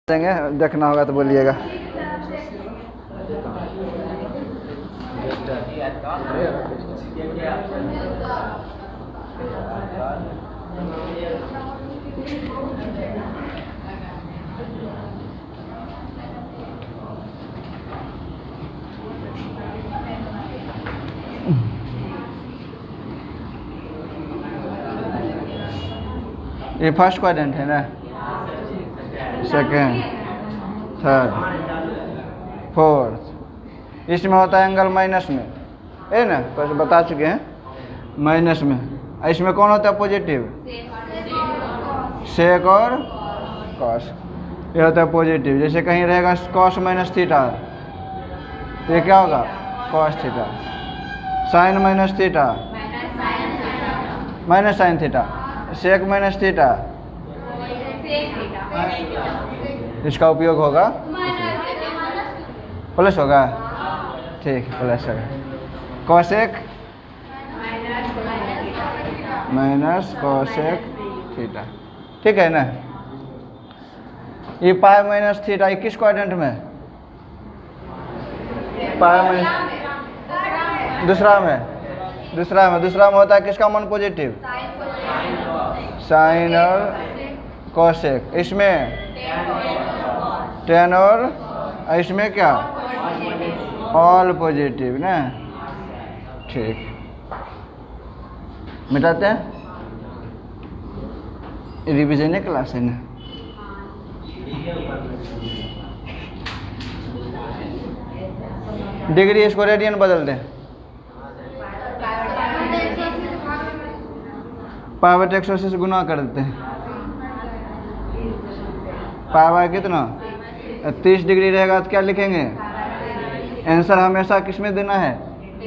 देंगे, देखना होगा तो बोलिएगा। ये फर्स्ट क्वाड्रेंट है ना, सेकेंड, थर्ड, फोर्थ। इसमें होता है एंगल माइनस में, है ना, कुछ बता चुके हैं, माइनस में। इसमें कौन होता है पॉजिटिव? सेक और कॉस। ये होता है पॉजिटिव। जैसे कहीं रहेगा कॉस माइनस थीटा, तो ये क्या होगा? Cos theta. Sine minus theta, minus sine theta. Sec minus theta, इसका उपयोग होगा, प्लस होगा, ठीक, प्लस होगा। कॉसेक माइनस कॉसेक थीटा, ठीक है ना। ये पाई माइनस थीटा, ये किस क्वाड्रेंट में? पाई माइनस दूसरा में होता है किसका मान पॉजिटिव? साइन और कॉसेक। इसमें टेन और इसमें क्या? ऑल पॉजिटिव ना, ठीक। मिटाते हैं, रिवीजन है क्लास है ना। डिग्री इसको रेडियन बदल दें, पाई बटे 180 से गुना कर देते हैं। पाई बाय कितना? 30 डिग्री रहेगा तो क्या लिखेंगे? आंसर हमेशा किस में देना है?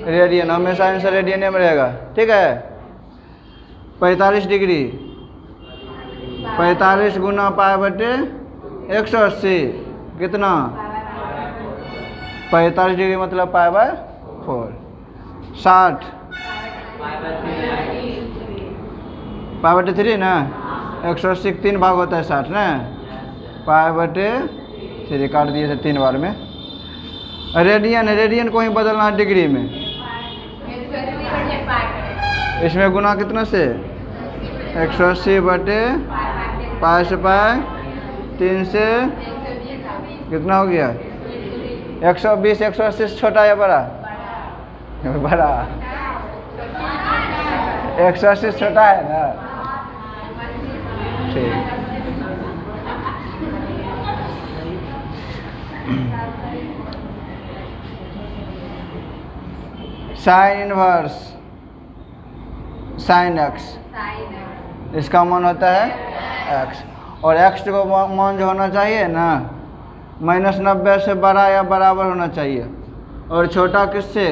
रेडियन। हमेशा आंसर रेडियन में रहेगा, ठीक है। 45 डिग्री, 45 गुना पाई बटे 180 कितना? 45 डिग्री मतलब पाई बाय 4। 60 पाई बटे 3 ना, 180 का 3 भाग होता है 60 ना, पाई बटे 3 काट दिए थे 3 बार में। रेडियन को ही बदलना है डिग्री में। इसमें गुना कितना से? 180 बटे पाई से पाई 3 से कितना हो गया? 120। 180 से छोटा या बड़ा? बड़ा। 180 से छोटा है ना, ठीक। साइन इनवर्स साइन एक्स, इसका मान होता है एक्स। और एक्स को मान जो होना चाहिए ना, -90 से बड़ा या बराबर होना चाहिए। और छोटा किससे?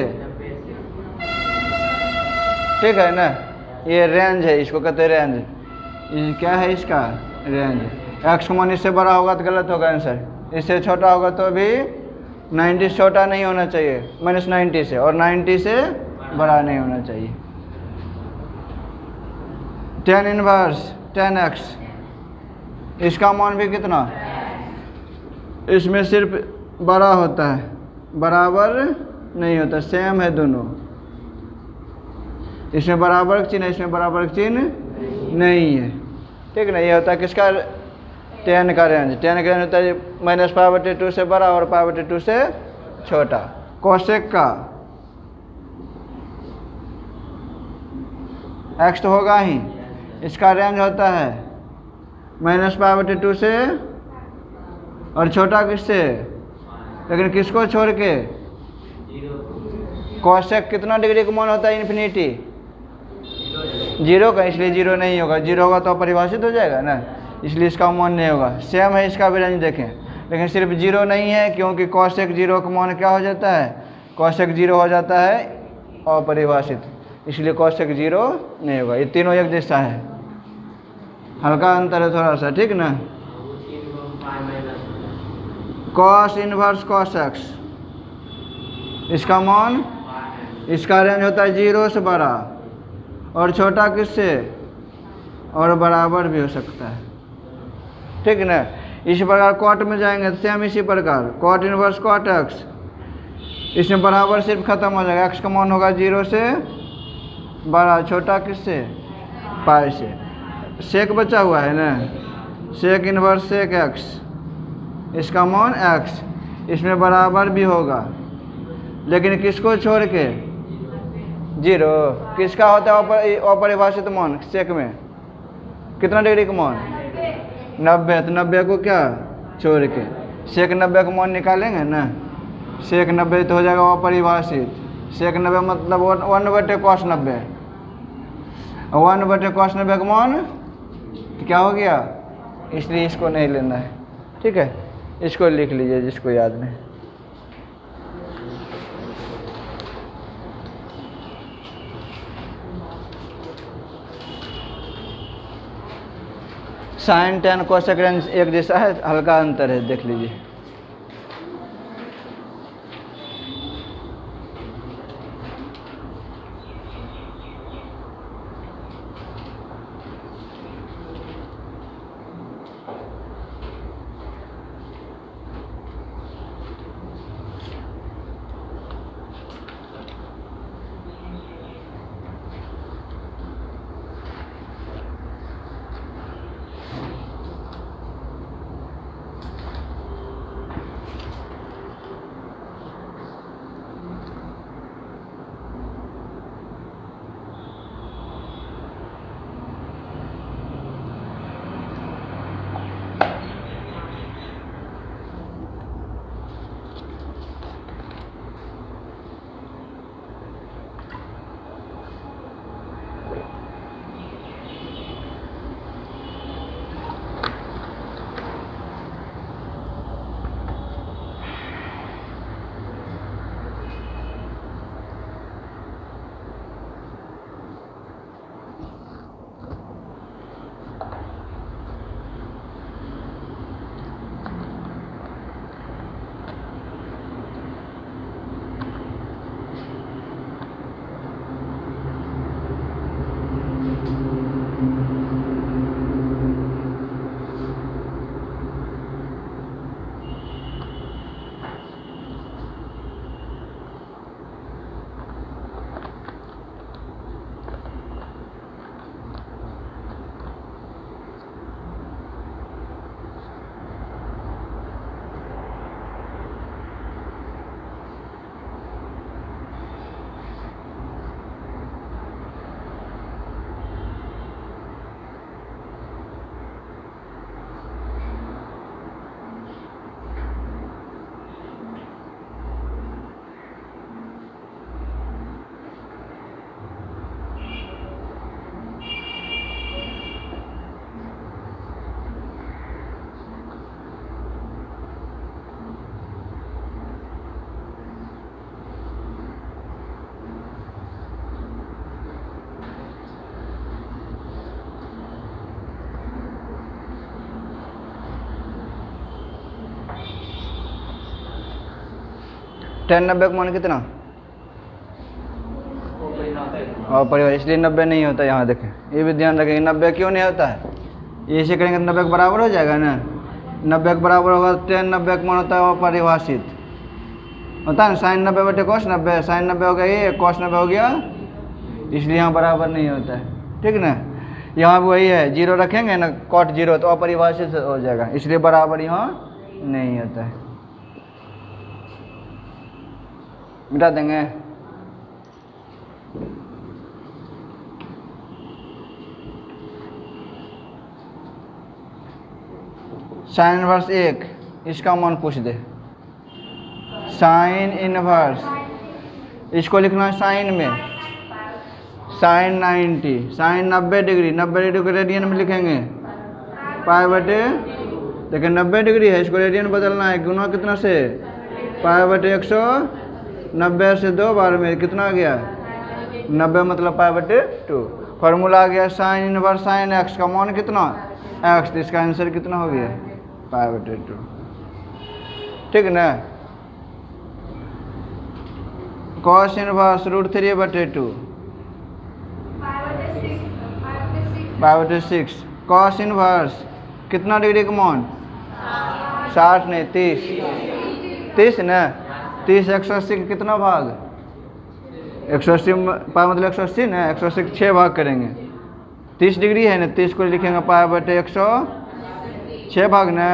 ठीक है ना, ये रेंज है, इसको कहते हैं रेंज। ये क्या है इसका? रेंज। एक्स का मान इससे बड़ा होगा तो गलत होगा आंसर, इससे छोटा होगा तो भी 90 से छोटा नहीं होना चाहिए, -90 से, और 90 से बड़ा नहीं होना चाहिए। tan इनवर्स tan x, इसका मान भी कितना? इसमें सिर्फ बड़ा होता है, बराबर नहीं होता, सेम है दोनों। इसमें बराबर का चिन्ह है, इसमें बराबर का चिन्ह नहीं है, ठीक ना। ये होता है किसका? tan का रेंज। tan का रेंज होता है -π/2 से बड़ा और π/2 से छोटा। कोसेक का x तो होगा ही, इसका रेंज होता है -π/2 से और छोटा किससे? लेकिन किसको छोड़ के? कोसेक कितना डिग्री का मान होता है? इन्फिनिटी, 0 का, इसलिए 0 नहीं होगा। 0 होगा तो परिभाषित हो जाएगा ना, इसलिए इसका मान नहीं होगा। सेम है इसका भी रेंज देखें, लेकिन सिर्फ 0 नहीं है, क्योंकि कोसेक 0 का मान क्या हो जाता है? कोसेक 0 हो जाता है अपरिभाषित, इसलिए कोसेक 0 नहीं होगा। ये तीनों एक जैसा है, हल्का अंतर है थोड़ा सा, ठीक ना। कॉस इनवर्स कॉस एक्स, इसका मान, इसका रेंज होता है 0 से बड़ा और छोटा किससे? और बराबर भी हो सकता है, ठीक ना। इसी प्रकार कॉट में जाएंगे तो सेम इसी प्रकार कॉट इनवर्स कॉट एक्स, इसमें बराबर सिर्फ खत्म हो जाएगा, एक्स का मान होगा 0 से बड़ा, छोटा किससे, पाई से। सेक बचा हुआ है ना, सेक इनवर्स सेक एक्स, इसका मान एक्स, इसमें बराबर भी होगा, लेकिन किसको छोड़ के, 0। किसका होता है अपरिभाषित मान सेक में, कितना डिग्री का मान, 90। तो 90 को क्या छोड़ के सेक 90 का मान निकालेंगे ना, सेक 90 तो हो जाएगा अपरिभाषित, सेक 90 मतलब 1/cos90, 1/cos90 का मान तो क्या हो गया, इसलिए इसको नहीं लेना है। ठीक है, इसको लिख लीजिए जिसको याद नहीं। साइन टेन कोसेक रेंज एक जैसा है, हल्का अंतर है, देख लीजिए। टेन 90 का मान कितना, और परिवार, इसलिए 90 नहीं होता। यहाँ देखें, ये भी ध्यान रखेंगे 90 क्यों नहीं होता है, ये ऐसे करेंगे तो 90 के बराबर हो जाएगा ना, 90 के बराबर होगा तो टेन 90 का मान होता है अपरिभाषित होता है ना, साइन 90/cos 90, साइन 90 हो गया, ये cos 90 हो गया, इसलिए यहाँ बराबर नहीं होता है। ठीक ना, यहाँ भी वही है, 0 रखेंगे ना cot 0 तो अपरिभाषित हो जाएगा, इसलिए बराबर यहाँ नहीं होता है, मिटा देंगे। साइन इनवर्स 1, इसका मान पूछ दे, साइन इनवर्स, इसको लिखना है साइन में, साइन 90, साइन 90 डिग्री, 90 डिग्री को रेडियन में लिखेंगे, पाई/, देखिए 90 डिग्री है, इसको रेडियन बदलना है, गुना कितना से, पाई/190 से 2 बार में कितना आ गया, 90 मतलब पाई/2। फार्मूला आ गया साइन इनवर्स साइन एक्स का मान कितना, एक्स, तो इसका आंसर कितना हो गया, पाई/2। ठीक ना, कॉस इनवर्स √3/2, पाई/6, कॉस इनवर्स कितना डिग्री का मान, 60 नहीं 30, 30 ना। 30 180 का कितना भाग? 180 पाई मतलब 180 ना, 180 के 6 भाग करेंगे। 30 डिग्री है ना, 30 को लिखेंगे पाई बटे 106 भाग ना।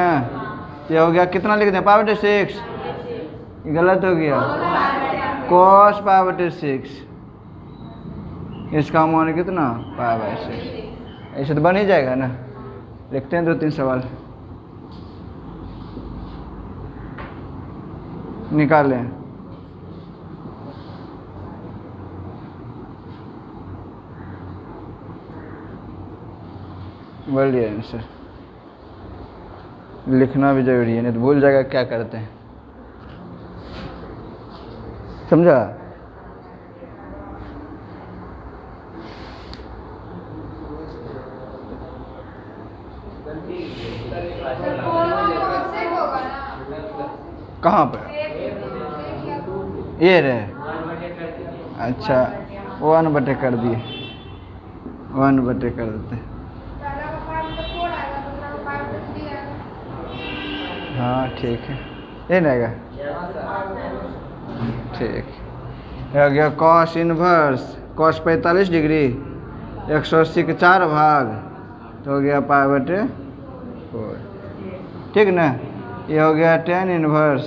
ये हो गया कितना लिख दें? पाई बटे 6, गलत हो गया, cos पाई बटे 6। इसका मान कितना? Pi by 6। ऐसे तो बन ही जाएगा ना। लिखते हैं 2-3 सवाल, निकालें। बोलिए आंसर। लिखना भी जरूरी है, नहीं तो भूल जाएगा क्या करते हैं। समझा? कहाँ पे? ये रहे। अच्छा 1/, कर दिए 1/, कर देते। हाँ ठीक है, ये रहेगा। ठीक हो गया कॉस इनवर्स, कॉस 45 डिग्री 180 के 4 भाग, तो हो गया पाई बटे 4। ठीक ना। ये हो गया tan इनवर्स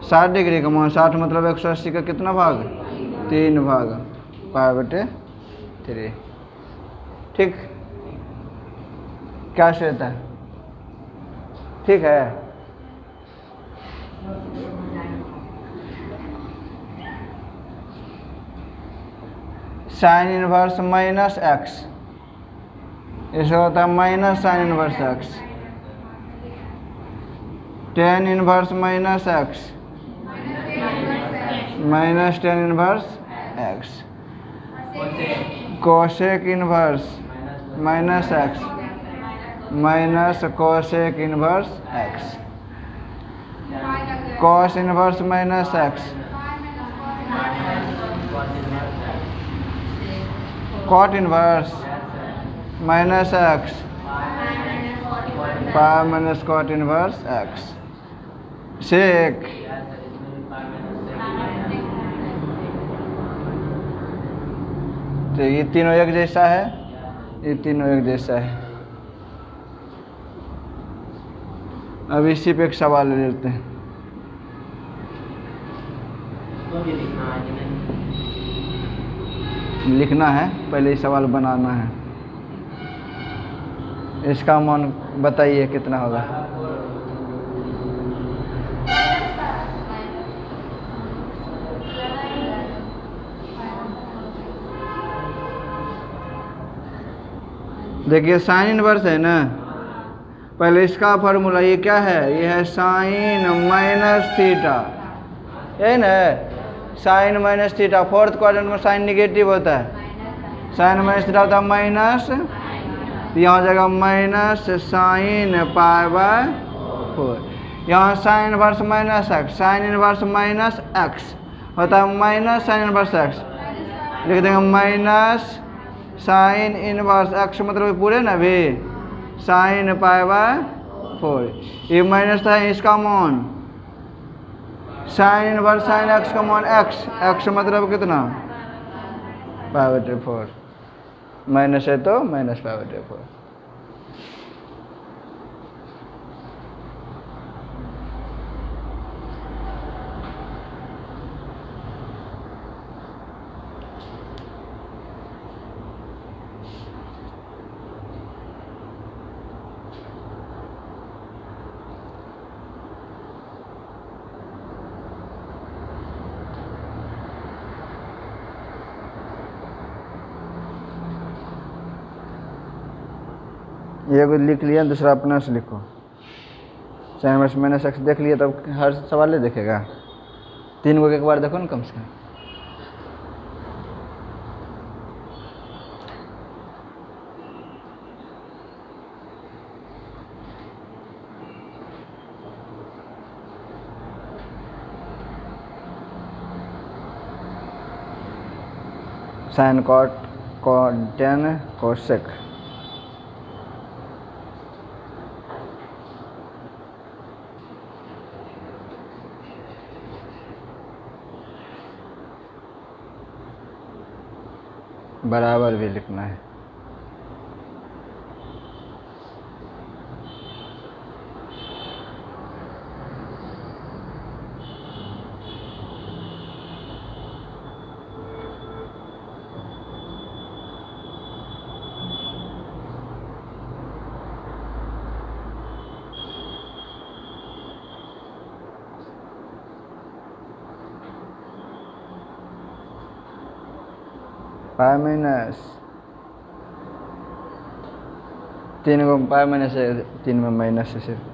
60 डिग्री का मान, 60 मतलब 180 का कितना भाग? 3 भाग, पाई बटे 3। ठीक, क्या कहता है? ठीक है। साइन इनवर्स माइनस एक्स, इसका होता है minus sine inverse x. tan inverse minus x minus tan inverse x. Cosec inverse minus x minus cosec inverse x. Cos inverse minus x, cot inverse minus x, pi minus cot inverse x. Sec तो ये तीनों एक जैसा है, ये तीनों एक जैसा है। अब इसी पे एक सवाल ले लेते हैं। लिखना है, पहले ही सवाल बनाना है। इसका मान बताइए कितना होगा? देखिए साइन इनवर्स है ना, पहले इसका फॉर्मूला ये क्या है? ये है साइन माइनस थीटा, यही ना, sine minus theta. Fourth quadrant में साइन निगेटिव होता है, साइन माइनस थीटा होता है माइनस, तो यहाँ हो जाएगा माइनस साइन पाई बाय 4। यहाँ sine inverse minus x, sine inverse minus x होता है माइनस साइन इनवर्स एक्स, लिख देंगे माइनस साइन इनवर्स एक्स, मतलब पूरे ना भी साइन पाई बाय 4। ये माइनस था, इसका मान साइन इनवर्स साइन एक्स का मान एक्स, एक्स मतलब कितना? पाई बटे 4, माइनस है तो माइनस पाई बटे 4। ये कुछ लिख लिया, दूसरा अपना से लिखो। साइन इनवर्स माइनस एक्स देख लिया, तब हर सवाल ले देखेगा। 3 को एक बार देखो ना कम से कम। साइन कॉट tan कोसेक, बराबर भी लिखना है। पाई माइनस 3 को पाई माइनस है, 3 में माइनस है सिर्फ।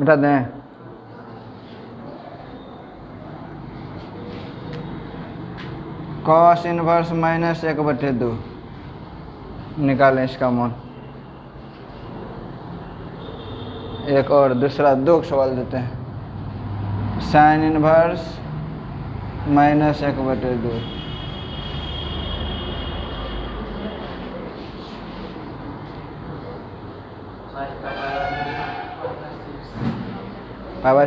मिटा दें। कॉस इनवर्स माइनस 1/2 निकालें इसका मान। एक और दूसरा 2 सवाल देते हैं। साइन इनवर्स माइनस 1/2 पावर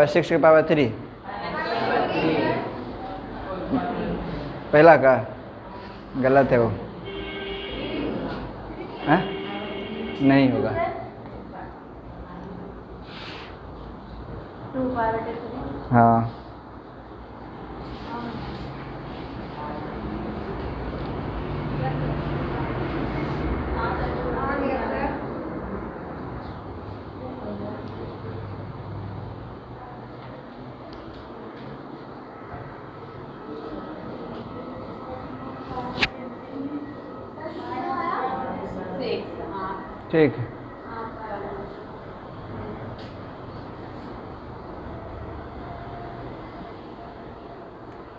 6 के पावर 3 पहला का गलत है वो, है? नहीं होगा। हाँ ठीक है।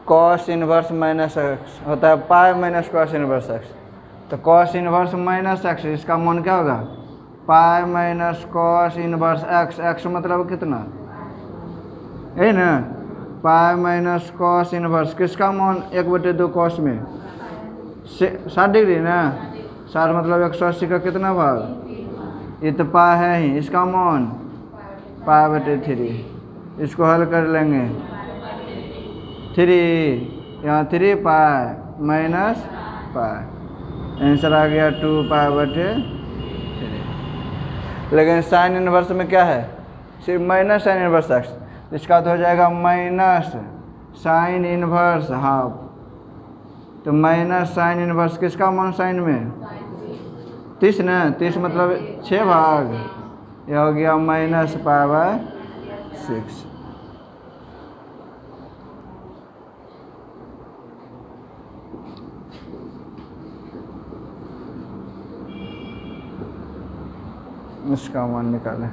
कॉस इनवर्स माइनस एक्स होता है pi minus cos inverse x. तो कॉस इनवर्स माइनस एक्स, इसका मान क्या होगा? पाई minus cos inverse x. X मतलब कितना है ना? पाई माइनस कॉस इनवर्स किसका मान? 1/2 कॉस में 60 डिग्री ना। 60 मतलब 180 का कितना भाग? ये तो पाई है ही, इसका मान पाई/3। इसको हल कर लेंगे। 3 यहाँ 3 पाई माइनस पाई, आंसर आ गया 2 पाई/3। लेकिन साइन इनवर्स में क्या है? सिर्फ माइनस साइन इनवर्स एक्स। इसका तो हो जाएगा माइनस साइन इनवर्स हाफ। तो माइनस साइन इनवर्स किसका मान साइन में? 30 ना। 30 मतलब 6 भाग, यह हो गया माइनस पाई/6। इसका मान निकालें।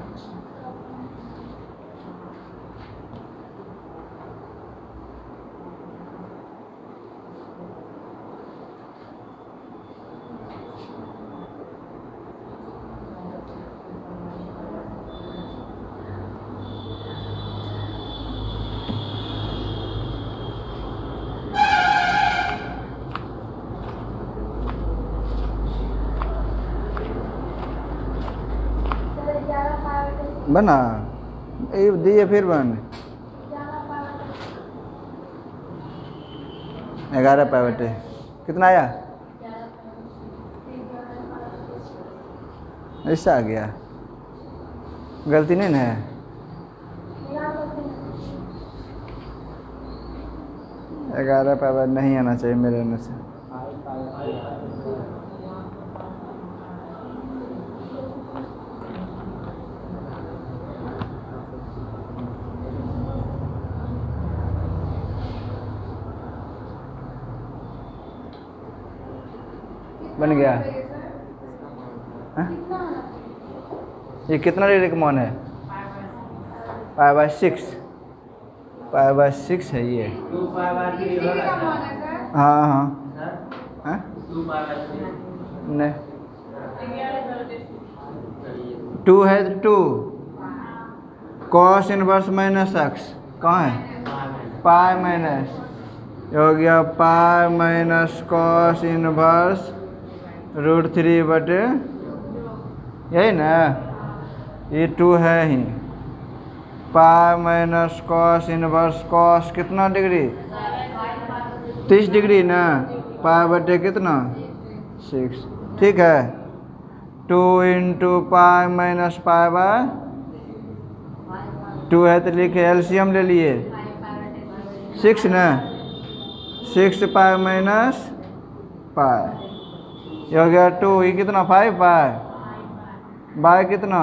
बना दिए फिर बन 11 पाई/3 कितना आया? ऐसा आ गया, गलती नहीं ना है? ग्यारह पाई नहीं आना चाहिए मेरे आने से। बन गया। ये कितना डिग्री का मान है? पाई/6। पाई/6 है ये। हाँ हाँ हाँ नहीं 2 है 2, कॉस इनवर्स माइनस एक्स कहाँ है, पाई माइनस, ये हो गया पाई माइनस कॉस इनवर्स √3/, यही ना, ये 2 है ही, pi minus cos inverse, cos कितना डिग्री, 30 डिग्री ना, पाई/, कितना 6, ठीक है। 2 × पाई माइनस पाई/, 2 है तो लिखे, एलसीएम ले लिए 6 ना, 6 पाई माइनस पाई, ये हो गया 2, ये कितना 5 पाई, बाय कितना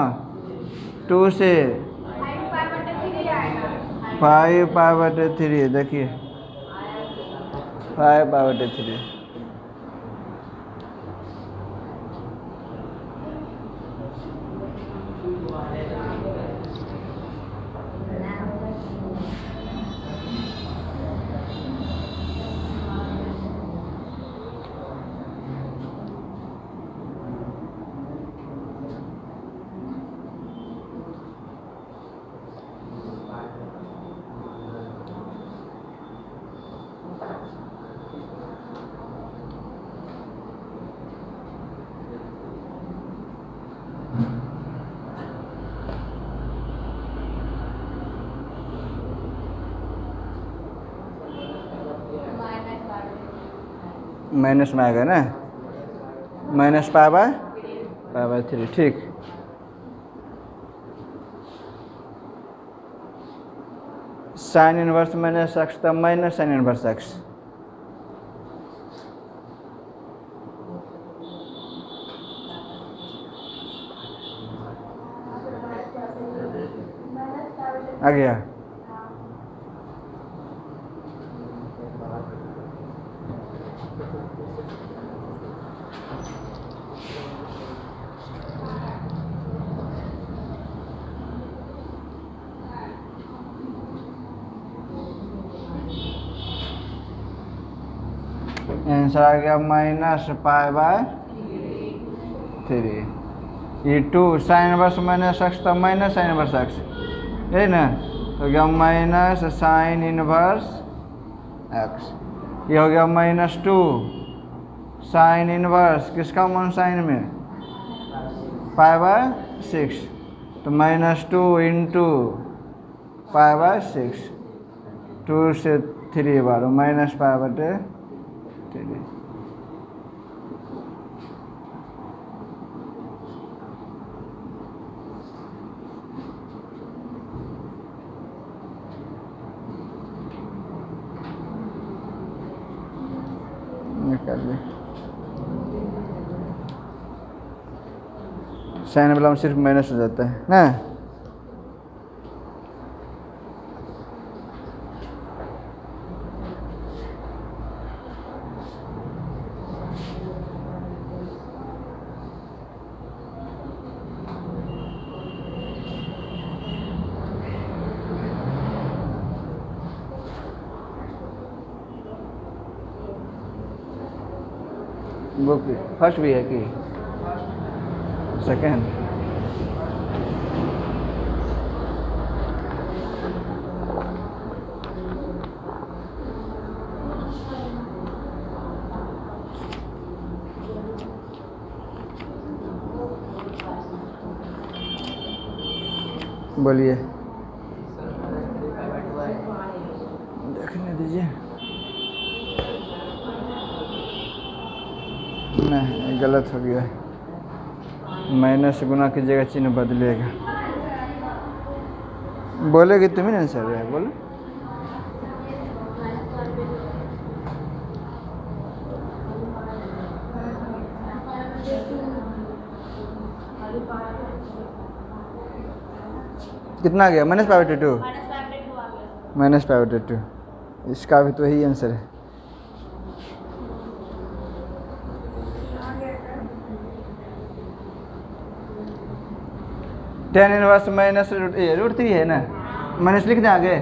2 से 5 पाई/3, देखिए 5 पाई/3। माइनस में आएगा ना, माइनस पाई/3, ठीक। साइन इनवर्स माइनस एक्स तब माइनस साइन इनवर्स एक्स, आ गया। आंसर आ गया माइनस पाई/3। ये 2 साइन इनवर्स माइनस एक्स तब माइनस साइन इनवर्स एक्स, यही ना, तो गया माइनस साइन इनवर्स एक्स, ये हो गया -2 साइन इनवर्स, किसका मान साइन में, पाई/6, तो -2 × पाई/6, 2 से 3 बार माइनस पाई/3। निकाल ली, साइन वाला में सिर्फ माइनस हो जाता है ना। बुक फर्स्ट भी है कि सेकेंड, बोलिए, देखने दीजिए। नहीं, गलत हो गया, माइनस से गुना कीजिएगा, चिन्ह बदलेगा। बोलेगी तुम ही ना आंसर है, बोलो। कितना गया, -पाई/2, -पाई/2, इसका भी तो यही आंसर है। tan इनवर्स माइनस √3 है ना, माइनस लिख दें आगे,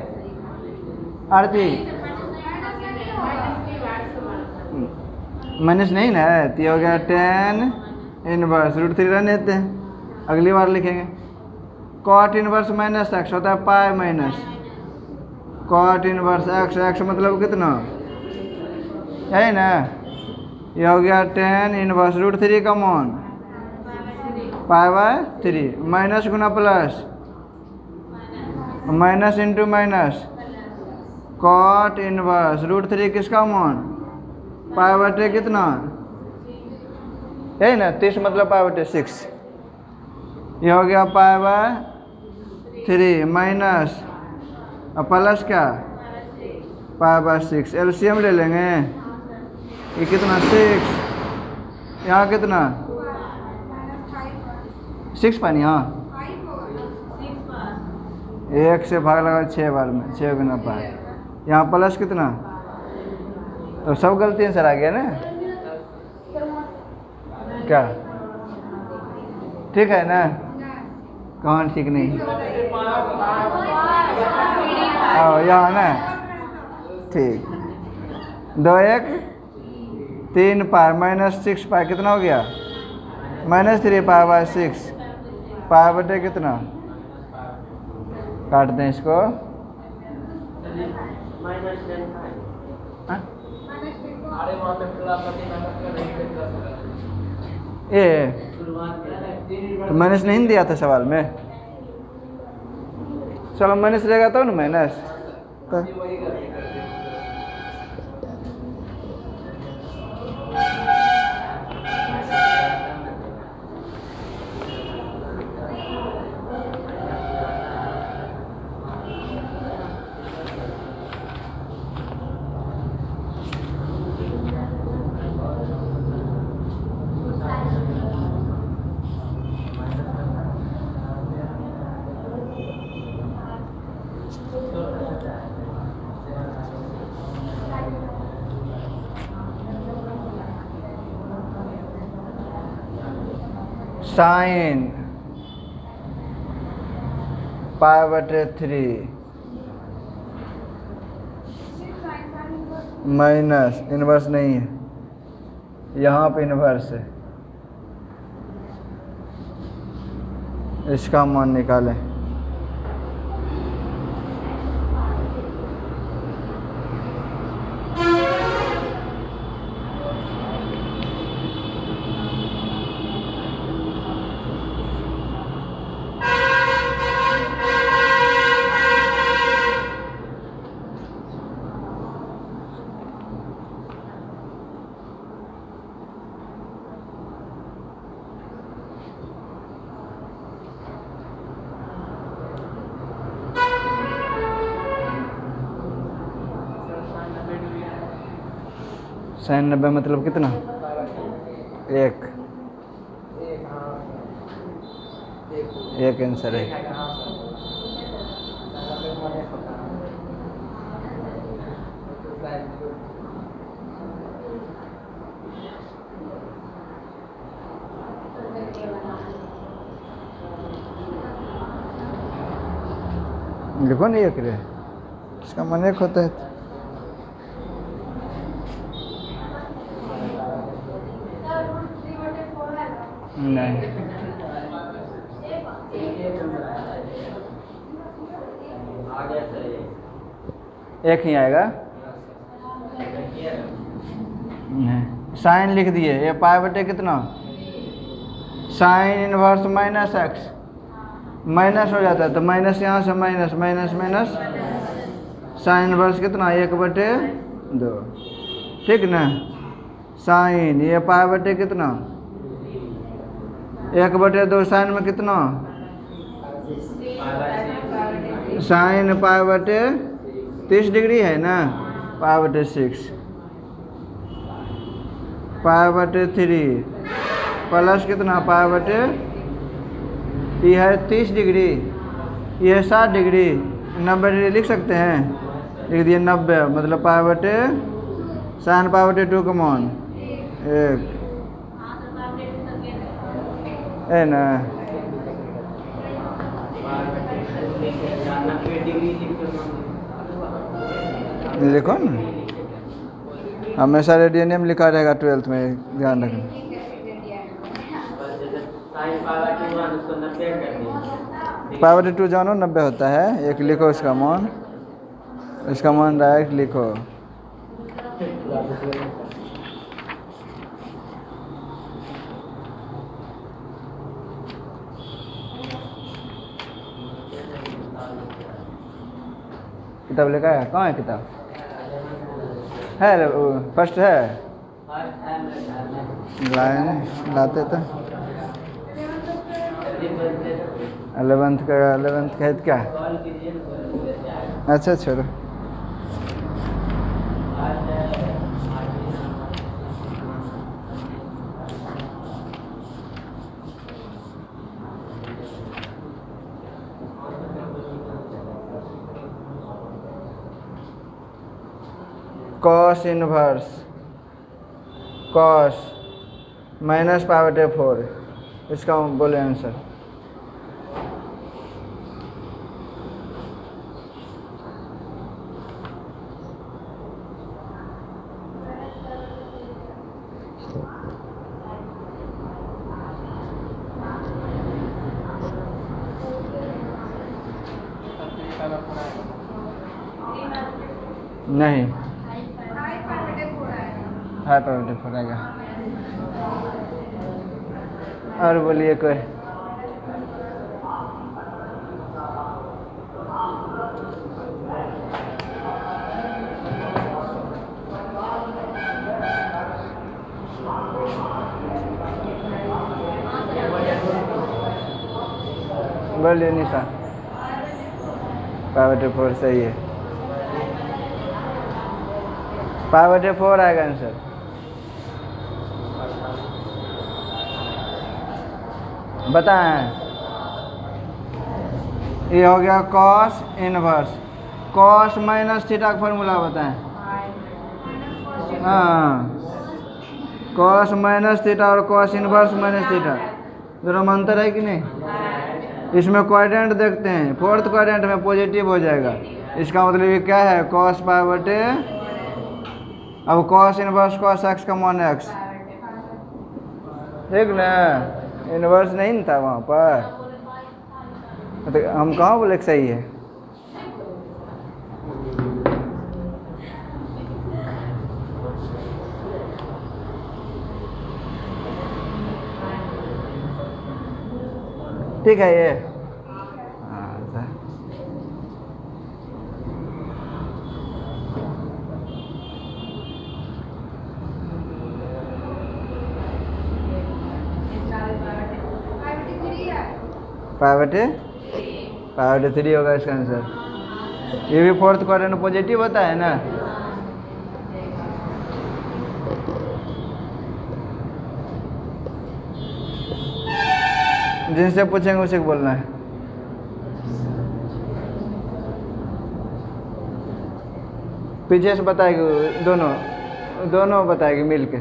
आरती माइनस नहीं ना है, तो हो गया tan इनवर्स √3 रहने देते हैं, अगली बार लिखेंगे कॉट इनवर्स माइनस एक्स होता है pi minus cot inverse x, x मतलब कितना है ना, ये हो गया 10 इनवर्स रूट 3 का कॉमन पाई बाय 3 माइनस गुना plus minus into minus cot inverse root 3 किसका कॉमन पाई बटे कितना है ना 30 मतलब पाई बटे 6, ये हो गया पाई बाय 3 माइनस और प्लस क्या पाई बाय 6, एलसीएम ले लेंगे, ये कितना 6, यहाँ कितना 6 पानी, हाँ 1 से भाग लगा 6 बार में 6 गुना पाई, यहाँ प्लस कितना, तो सब गलती आंसर आ गया ना, क्या ठीक है ना, कहाँ ठीक नहीं, यहाँ ना ठीक, 2 1 3 पाई माइनस 6 पाई कितना हो गया -3 पाई बाय 6 पाई बटे कितना, काट दें इसको, ये तो माइनस नहीं दिया था सवाल में, चलो माइनस रहेगा तो ना माइनस तो। साइन पाई बटे 3 माइनस इनवर्स नहीं है, यहाँ पे इनवर्स है, इसका मान निकालें, साइन 90 मतलब कितना 1 आंसर है। लिखो नहीं 1 रे, इसका मन 1 होता है। नहीं एक ही आएगा, नहीं साइन लिख दिए, ये पाई बटे कितना sine inverse minus x minus हो जाता है, तो माइनस यहाँ से minus minus minus sine inverse कितना 1/2, ठीक ना, साइन ये पाई बटे कितना 1/2, साइन में कितना साइन पाई बटे 30 डिग्री है ना, पाई बटे 6 पाई बटे 3 प्लस कितना पाई बटे, ये है 30 डिग्री, ये है 60 डिग्री, 90 डिग्री लिख सकते हैं, लिख दिए 90 मतलब पाई बटे साइन पाई बटे 2 कॉमन 1 है ना, लिखो ना, हमेशा रेडियनियम लिखा रहेगा 12th में, ध्यान रखना। पावर 2 जानो 90 होता है। एक लिखो इसका मान डायरेक्ट लिखो। किताब लेकर आया? कहाँ है किताब? है फर्स्ट है लाइन लाते तो 11th का है क्या? अच्छा छोड़ो। Cos inverse cos minus power 4, इसका बोले आंसर। नहीं, हाई पावर 4 आएगा। और बोलिए कोई। बोलिए निशा। पावर 4 सही है। पावर 4 आएगा आंसर। बताएं। ये हो गया cos inverse. Cos minus theta का फॉर्मूला बताएं। हाँ, कॉस माइनस थीटा और कॉस इनवर्स माइनस थीटा दोनों में अंतर है कि नहीं? इसमें क्वाड्रेंट देखते हैं, फोर्थ क्वाड्रेंट में पॉजिटिव हो जाएगा। इसका मतलब ये क्या है? Cos power 4। अब कॉस इनवर्स कॉस एक्स का मान एक्स, ठीक ना? इनवर्स नहीं था वहाँ पर, तो हम कहाँ बोले सही है? ठीक है ये। हाँ, पावर 3 होगा इसका आंसर। ये भी फोर्थ क्वाड्रेंट पॉजिटिव होता है ना? जिनसे पूछेंगे उसे बोलना है। पीछे से बताएगी, दोनों बताएगी मिलके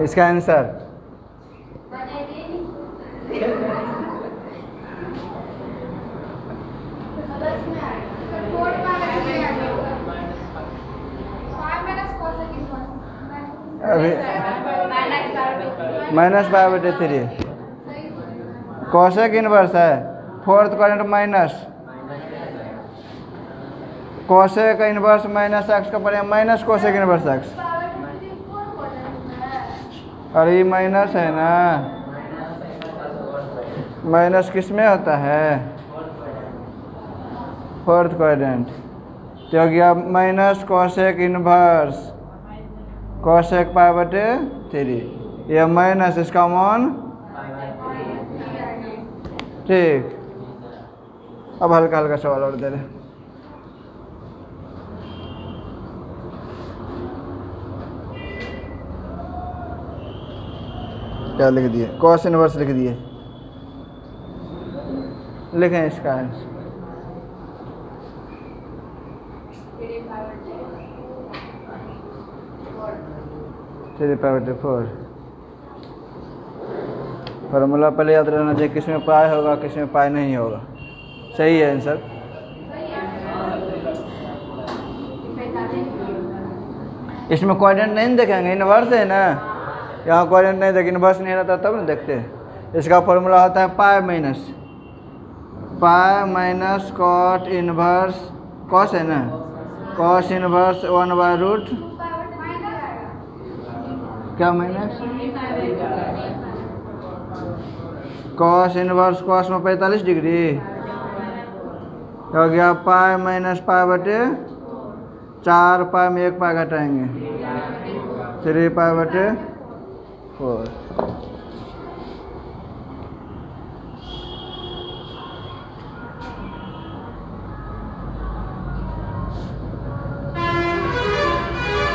इसका आंसर। अभी माइनस पावर 3 कॉसेक इनवर्स है। Fourth quadrant minus cosec inverse minus x का पड़ेगा माइनस कॉसेक इनवर्स एक्स। और ये माइनस है ना? माइनस किस में होता है? Fourth quadrant. तो हो गया minus cosec inverse cosec power 3। यह माइनस इसका मान, ठीक। अब हल्का हल्का सवाल और दे रहे। क्या लिख दिए? कॉस इनवर्स लिख दिए। लिखें इसका आंसर। 3 पावर 4। फार्मूला पहले याद रहना चाहिए, किस में पाई होगा किस में पाई नहीं होगा। सही है आंसर। इसमें क्वाड्रेंट नहीं देखेंगे, इनवर्स है ना? यहाँ कोऑर्डिनेट नहीं देखिए, इन्वर्स नहीं रहता तब ना देखते। इसका फॉर्मूला होता है pi minus cot inverse, cos है ना, कॉस इनवर्स 1/रूट क्या माइनस कॉस इनवर्स, कॉस में 45 डिग्री हो गया, पाई माइनस पाई बटे 4 पाई में 1 पाई घटाएंगे 3 पाई बटे 4।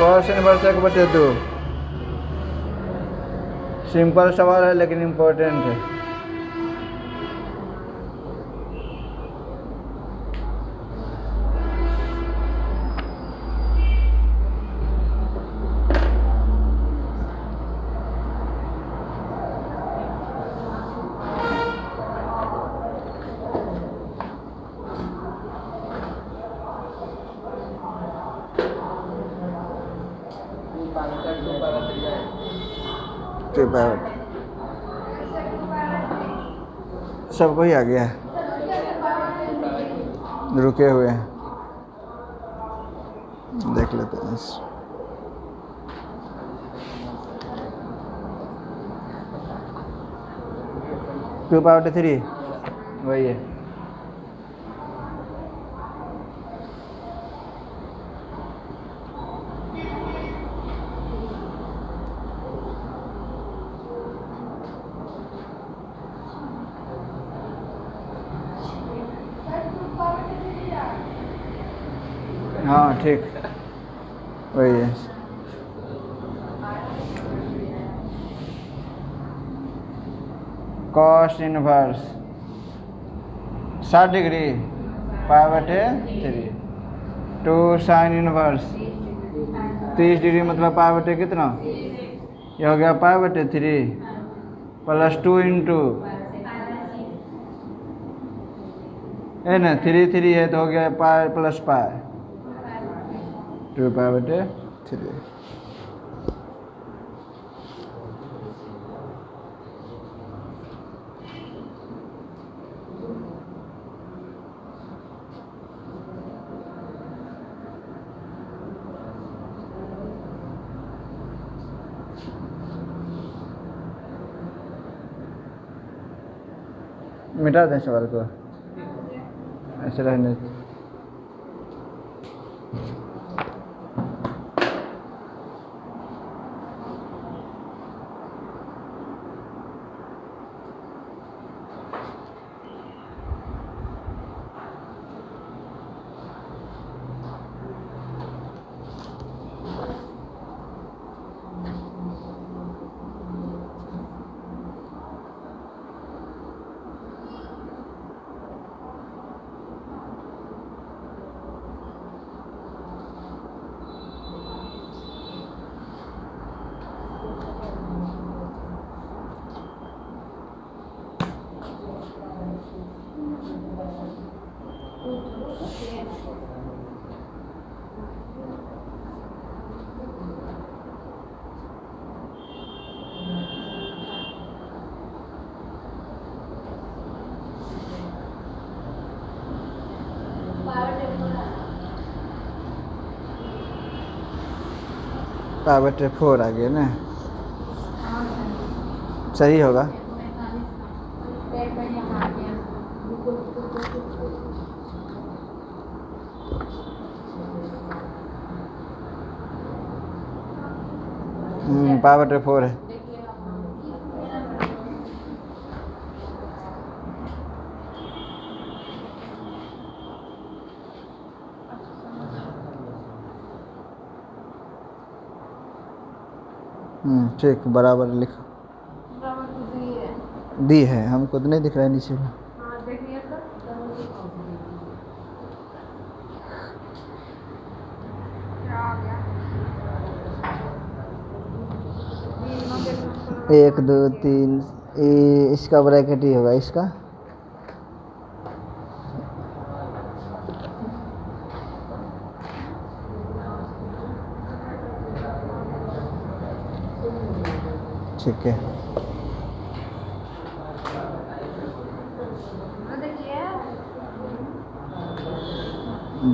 Cos inverse 1/2। सिंपल सवाल है लेकिन इम्पोर्टेंट है। सबको ही आ गया है, रुके हुए हैं, देख लेते हैं। 2/3 वही है। हाँ ठीक, वही है। Cos inverse 60 degree pi, 2 sine inverse 30 degree मतलब पाई/, कितना ये हो गया पाई/3 प्लस 2 इंटू है ना 3 है तो हो गया पाई प्लस पाई 2 पाई/3। मिटा दें सवाल को, ऐसे रहने। पाई/4 आ गया ना, सही होगा। पाई/4 है। ठीक, बराबर लिखो। दी है, हमको तो नहीं दिख रहा है नीचे में। एक 2 3 इसका ब्रैकेट ही होगा इसका। ठीक है।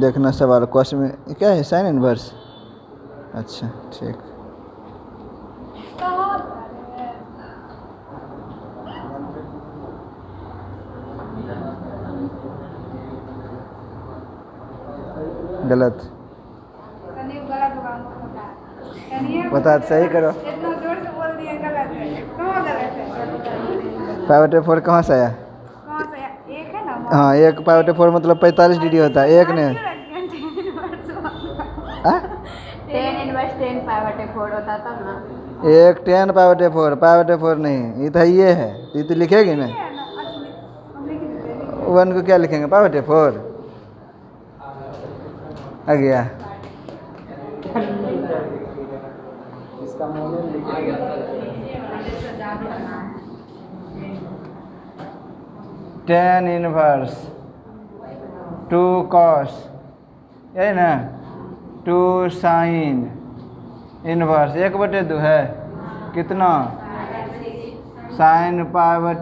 देखना सवाल क्वेश्चन में क्या है, साइन इनवर्स। अच्छा ठीक। गलत बता, सही करो। इतना जोर से बोल दिए गलत है। कहाँ गलत है? पावर 4 कहाँ से आया? कहाँ से आया? एक है ना? हाँ, एक पावर 4 मतलब 45 डिग्री होता है, एक ने। टेन इनवर्स 10 पावर 4 होता तब ना। एक 10 पावर 4 नहीं, ये तो ये है, ये तो लिखेगी ना। 1 को क्या लिखेंगे, पावर 4 आ गया। टेन इनवर्स 2 कॉस, यही ना, 2 साइन इनवर्स 1/2 है कितना, साइन पावर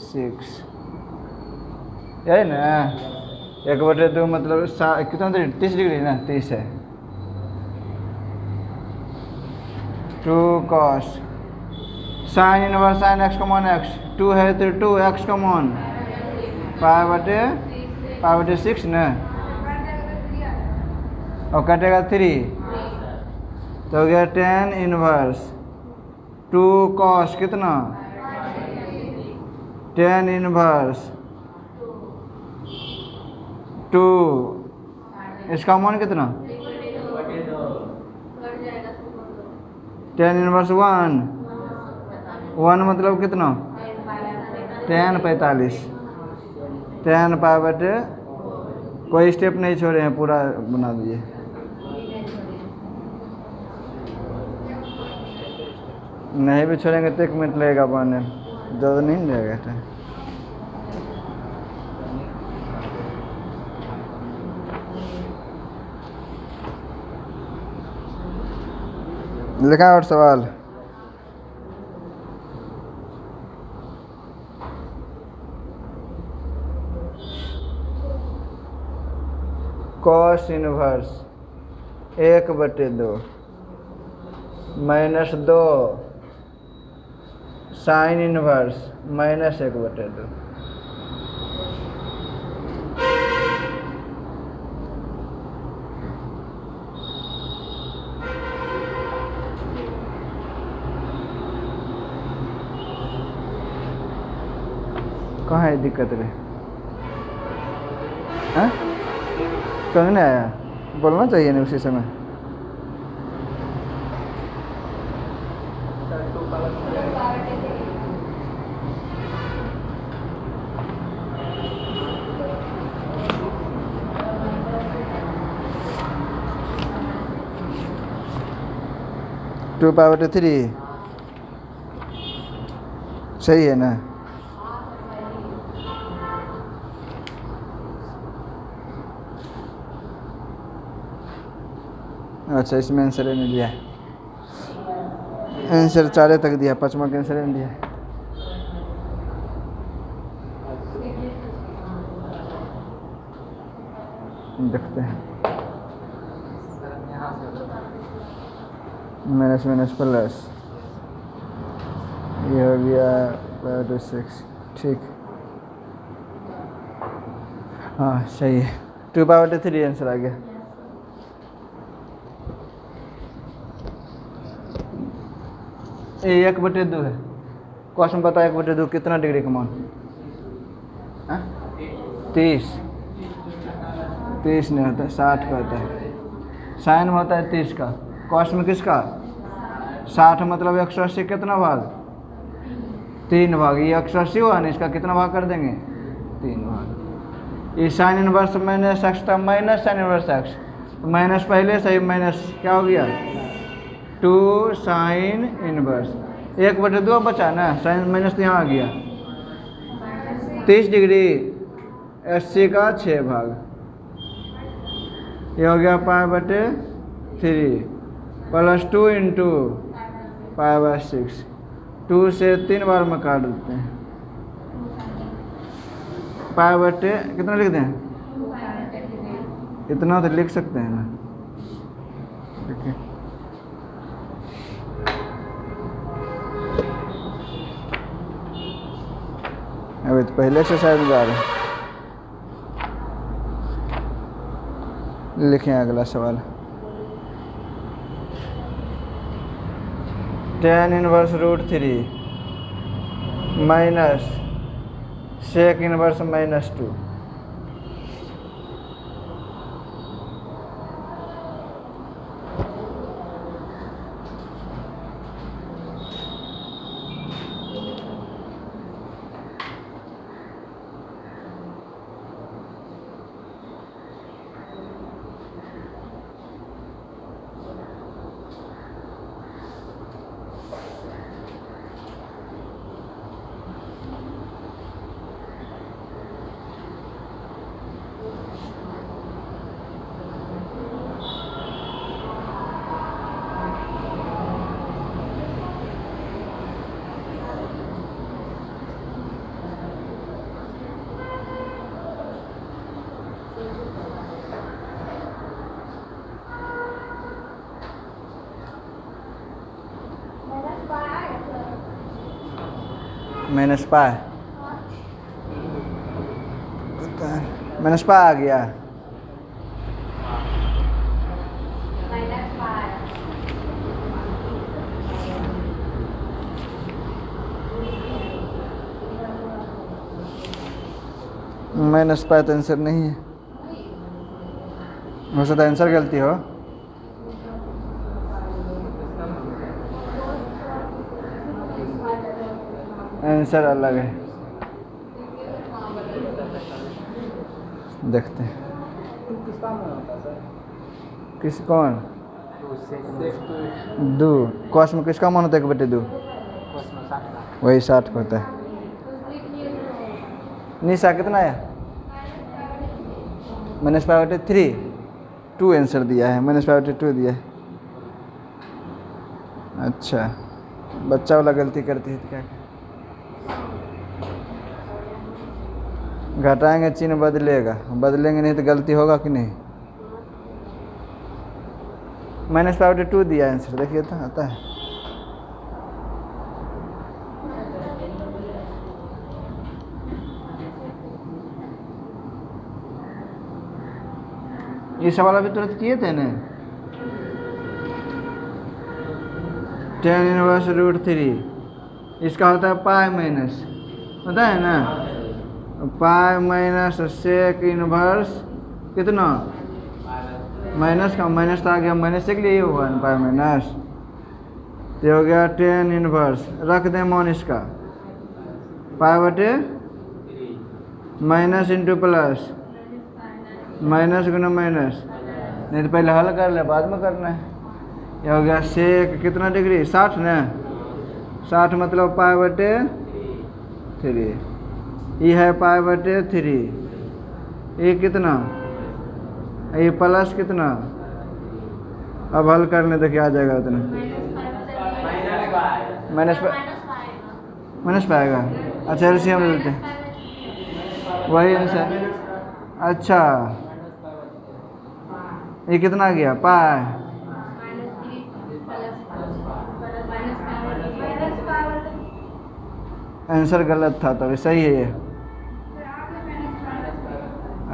6, यही ना। 1/2 मतलब कितना 30 डिग्री ना, 30 है। 2 cos sine inverse sine x common x, 2 है तो 2 एक्स कॉमन पावर 6 ना, और कटेगा 3 तो हो गया 10 इनवर्स 2 कॉस कितना, 10 इनवर्स 2, इसका मान कितना, 10 इनवर्स 1 मतलब कितना, 10 45, 10 पावर, कोई स्टेप नहीं छोड़े हैं, पूरा बना दिए। नहीं भी छोड़ेंगे तो 1 मिनट लगेगा बनने, ज़्यादा नहीं लगेगा टाइम। लिखा और सवाल। Cos inverse 1/2 -2 sine inverse -1/2। कहाँ है दिक्कत रे? हाँ, समझ नहीं आया, बोलना चाहिए ना उसी समय। टू पावर 3 सही है ना। अच्छा, इसमें आंसर नहीं दिया, आंसर 4 तक दिया, 5वां का आंसर नहीं दिया। देखते हैं, माइनस माइनस प्लस, ये हो गया पावर 6, ठीक। हाँ सही है, 2 पावर 3 आंसर आ गया। ये 1/2 है, क्वेश्चन बता 1/2 कितना डिग्री का मान, 30 नहीं होता, 60 का होता है। साइन में होता है 30 का, कॉस में किसका, 60 मतलब 180 कितना भाग, 3 भाग। ये 180 हुआ ना, इसका कितना भाग कर देंगे, 3 भाग। ये साइन इनवर्स -x था, minus sine inverse x, minus पहले सही, माइनस क्या हो गया, 2 साइन इनवर्स 1/2 बचा ना, साइन माइनस यहाँ आ गया, 30 डिग्री 80 का 6 भाग, ये हो गया पावर 3 +2 × π/6। 2 से 3 बार में काट देते हैं। π/, कितना लिख दें? इतना तो लिख सकते हैं ना। देखिए अभी तो पहले एक्सरसाइज में जा रहे हैं। लिखें अगला सवाल। tan−√3 minus sec−2। Minus pi आ गया। माइनस पाई तो आंसर नहीं है, हो सकता है आंसर गलती हो। आंसर अलग है, देखते हैं। किस कौन दो कॉस में किसका मान होता है बेटे? दो वही 60 का होता है। निशा कितना आया? -π/3। 2 आंसर दिया है, -π/2 दिया है। अच्छा बच्चा वाला गलती करती है तो क्या? घटाएंगे चिन्ह बदलेगा, बदलेंगे नहीं तो गलती होगा कि नहीं? -π/2 दिया आंसर, देखिए तो आता है। ये सवाल अभी तुरंत किए थे ना। tan−√3 इसका होता है पाई माइनस, होता है ना, पाई माइनस सेक इनवर्स कितना? माइनस का माइनस तो आ गया, माइनस के लिए हुआ ना पाई माइनस, तो हो गया tan इनवर्स। रख दें मान इसका π/, माइनस इंटू प्लस, माइनस गुना माइनस, नहीं तो पहले हल कर ले, बाद में करना है। ये हो गया सेक कितना डिग्री? 60 ना, 60 मतलब π/3। ये है π/3, ये कितना? ये प्लस कितना? अब हल करने देखिए आ जाएगा उतना। माइनस पाएगा। अच्छा एलसीएम लेते हैं, वही आंसर। अच्छा ये कितना गया? पाई। आंसर गलत था तभी, सही है ये,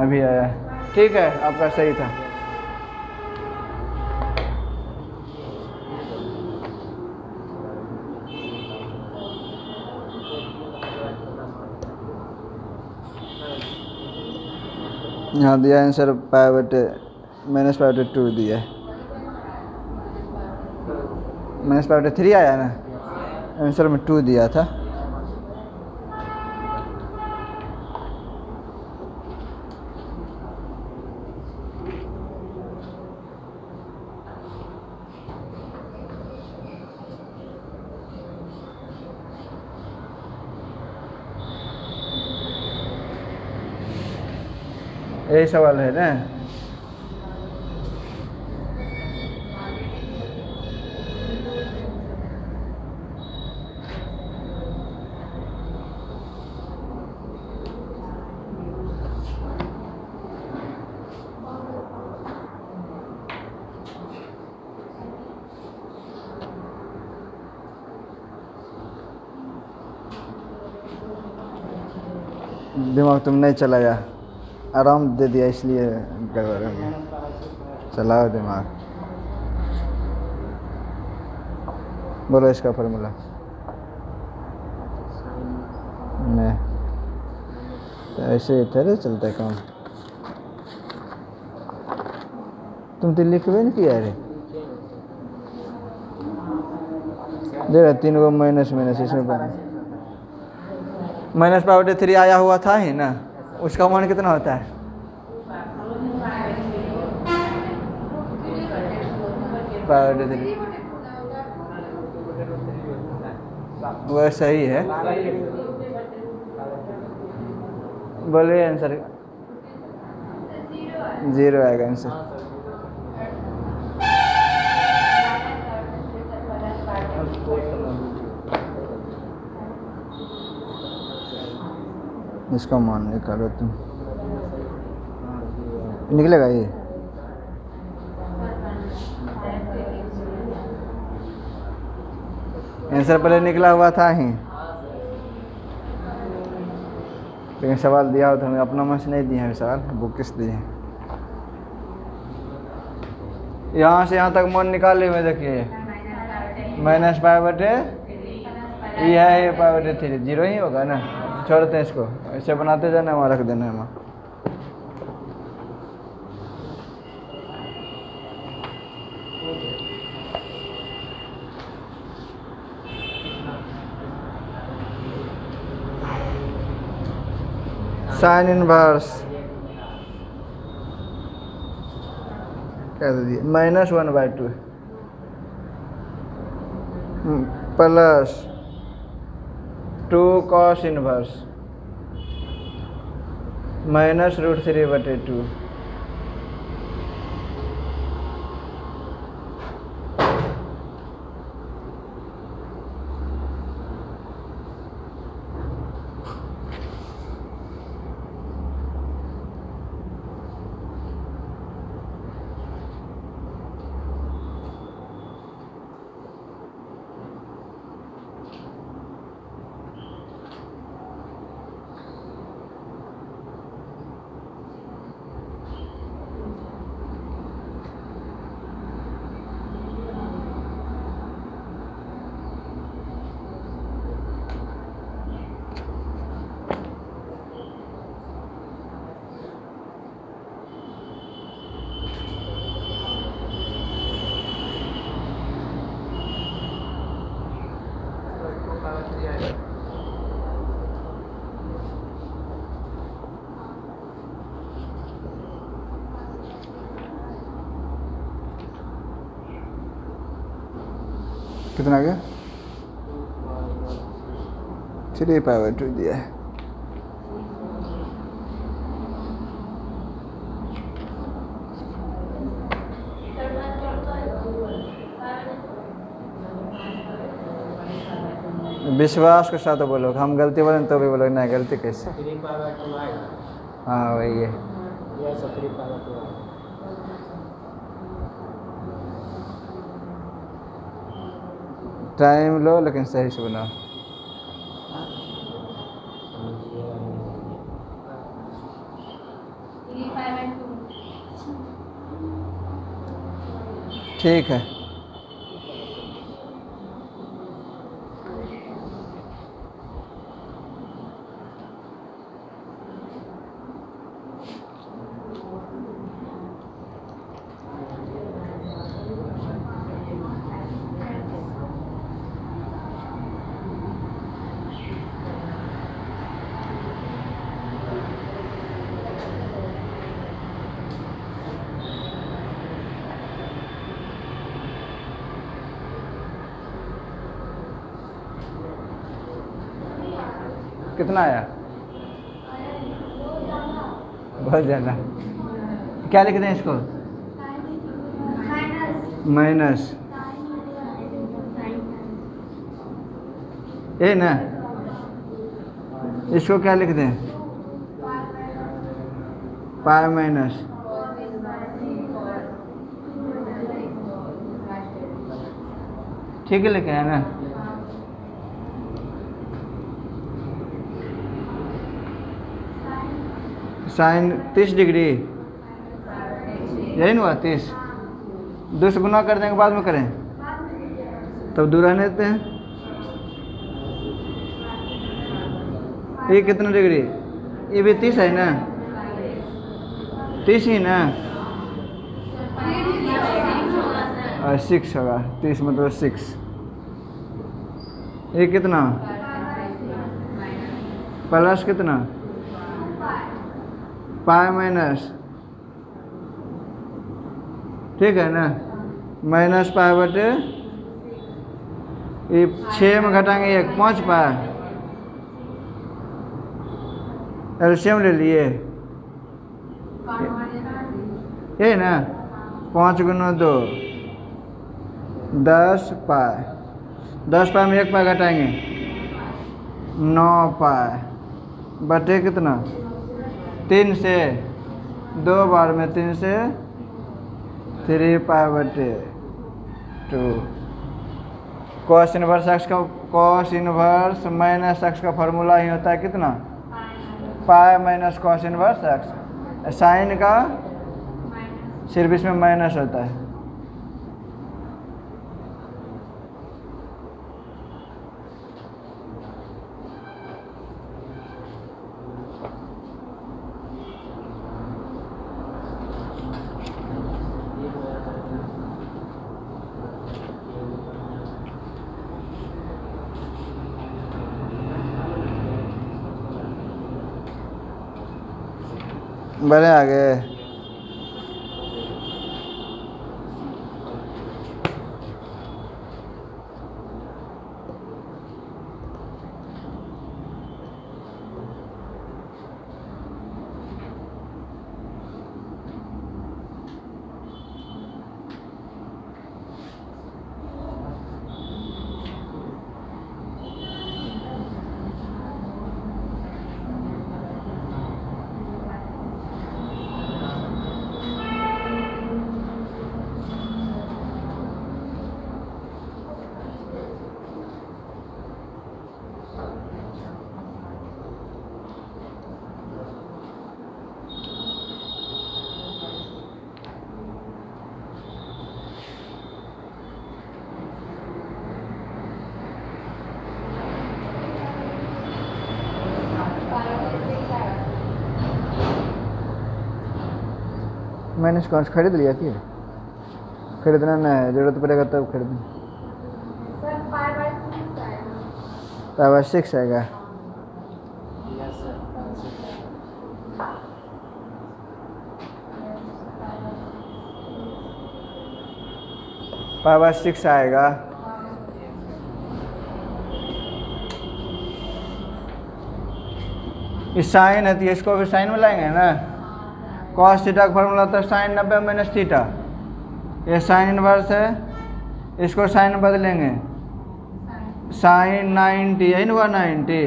अभी आया। ठीक है आपका सही था। यहाँ दिया आंसर -π/2 दिया है। -π/3 आया ना, आंसर में 2 दिया था। यही सवाल है ना। दिमाग तुम नहीं चलाया, आराम दे दिया इसलिए गड़बड़ हो गया। चलाओ दिमाग। बोलो इसका फार्मूला। नहीं तो ऐसे ही थोड़े चलता है काम। तुम तो लिखबे नहीं किया रे। दे रहा 3 को माइनस इसमें माइनस π/3 आया हुआ था ही ना, उसका मान कितना होता है? π/3 वह सही है। बोलिए आंसर। 0 आएगा आंसर। इसका मान निकालो तुम, निकलेगा ये। आंसर पहले निकला हुआ था ही, लेकिन सवाल दिया हो तो हमें अपना मन से नहीं दिए हैं सवाल, बुक किस दिए हैं। यहाँ से यहाँ तक मान निकाले हुए देखिए, -π/3 ये है, ये π/3 0 ही होगा ना। छोड़ते हैं इसको, ऐसे बनाते जाना, वहाँ रख देना है वहाँ। साइन इनवर्स क्या दे दिया, -1/2 प्लस 2 cos इनवर्स -√3/2। कितना आ गया? 3π/2 दिया है। विश्वास के साथ बोलो, हम गलती बोलें तो भी बोलो नहीं, गलती कैसे? हाँ वही है। टाइम लो लेकिन सही से बनाओ। ठीक है। कितना आया? बहुत ज़्यादा। क्या लिख दें इसको? माइनस ए ना, इसको क्या लिख दें? पाई माइनस ठीक है, लिखे है ना। साइन 30 डिग्री, यही ना हुआ 30। 2 से गुना कर देंगे, बाद में करें तब दूर रहने देते हैं। ये कितना डिग्री, ये भी 30 है ना, 30 ही ना, और 6 होगा, 30 मतलब 6। ये कितना प्लस कितना पाई माइनस, ठीक है ना, माइनस पाई बटे ये 6 में घटाएंगे 1, 5 पाई, एलसीएम ले लिए, ये ना 5 गुना 2 10 पाई, 10 पाई में 1 पाई घटाएंगे 9 पाई बटे कितना 3 से 2 बार में 3 से 3 पाई बटे 2। कॉस इनवर्स एक्स का, कॉस इनवर्स माइनस एक्स का फॉर्मूला ही होता है कितना, pi minus cos inverse x. Sine का सिर्फ इसमें माइनस होता है। बड़े आगे मैंने इसको खरीद लिया कि खरीदना नहीं है, जरूरत पड़ेगा तब खरीदें। पावर 6 आएगा, पावर 6 आएगा। इस साइन है तो इसको भी साइन में लाएंगे ना, कॉस थीटा का फॉर्मूला था साइन 90 माइनस थीटा, ये साइन इनवर्स है, इसको साइन बदलेंगे साइन 90, यही ना हुआ 90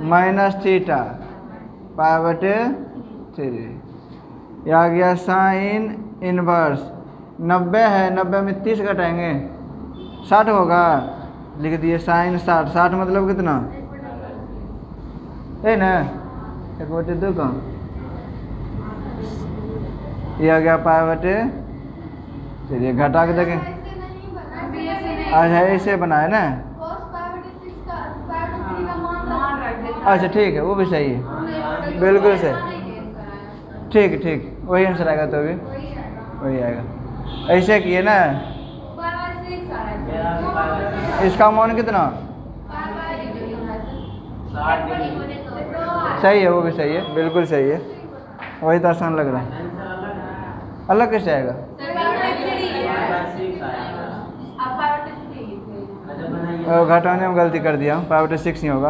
माइनस थीटा पाई बटे 3। यह आ गया साइन इनवर्स 90 है, 90 में 30 घटाएंगे 60 होगा, लिख दिए साइन 60। 60 मतलब कितना है ना, 1/2 का, ये आ गया पाई बटे। चलिए घटा के देखें, अच्छा ऐसे बनाए ना, अच्छा ठीक है, वो भी सही है, बिल्कुल सही, ठीक ठीक, वही आंसर आएगा, तो भी वही आएगा। ऐसे किए ना, इसका मान कितना सही है, वो भी सही है, बिल्कुल सही है, वही तो आसान लग रहा है। अलग कैसे आएगा, घटाने में गलती कर दिया, पाई बटे 6 ही होगा,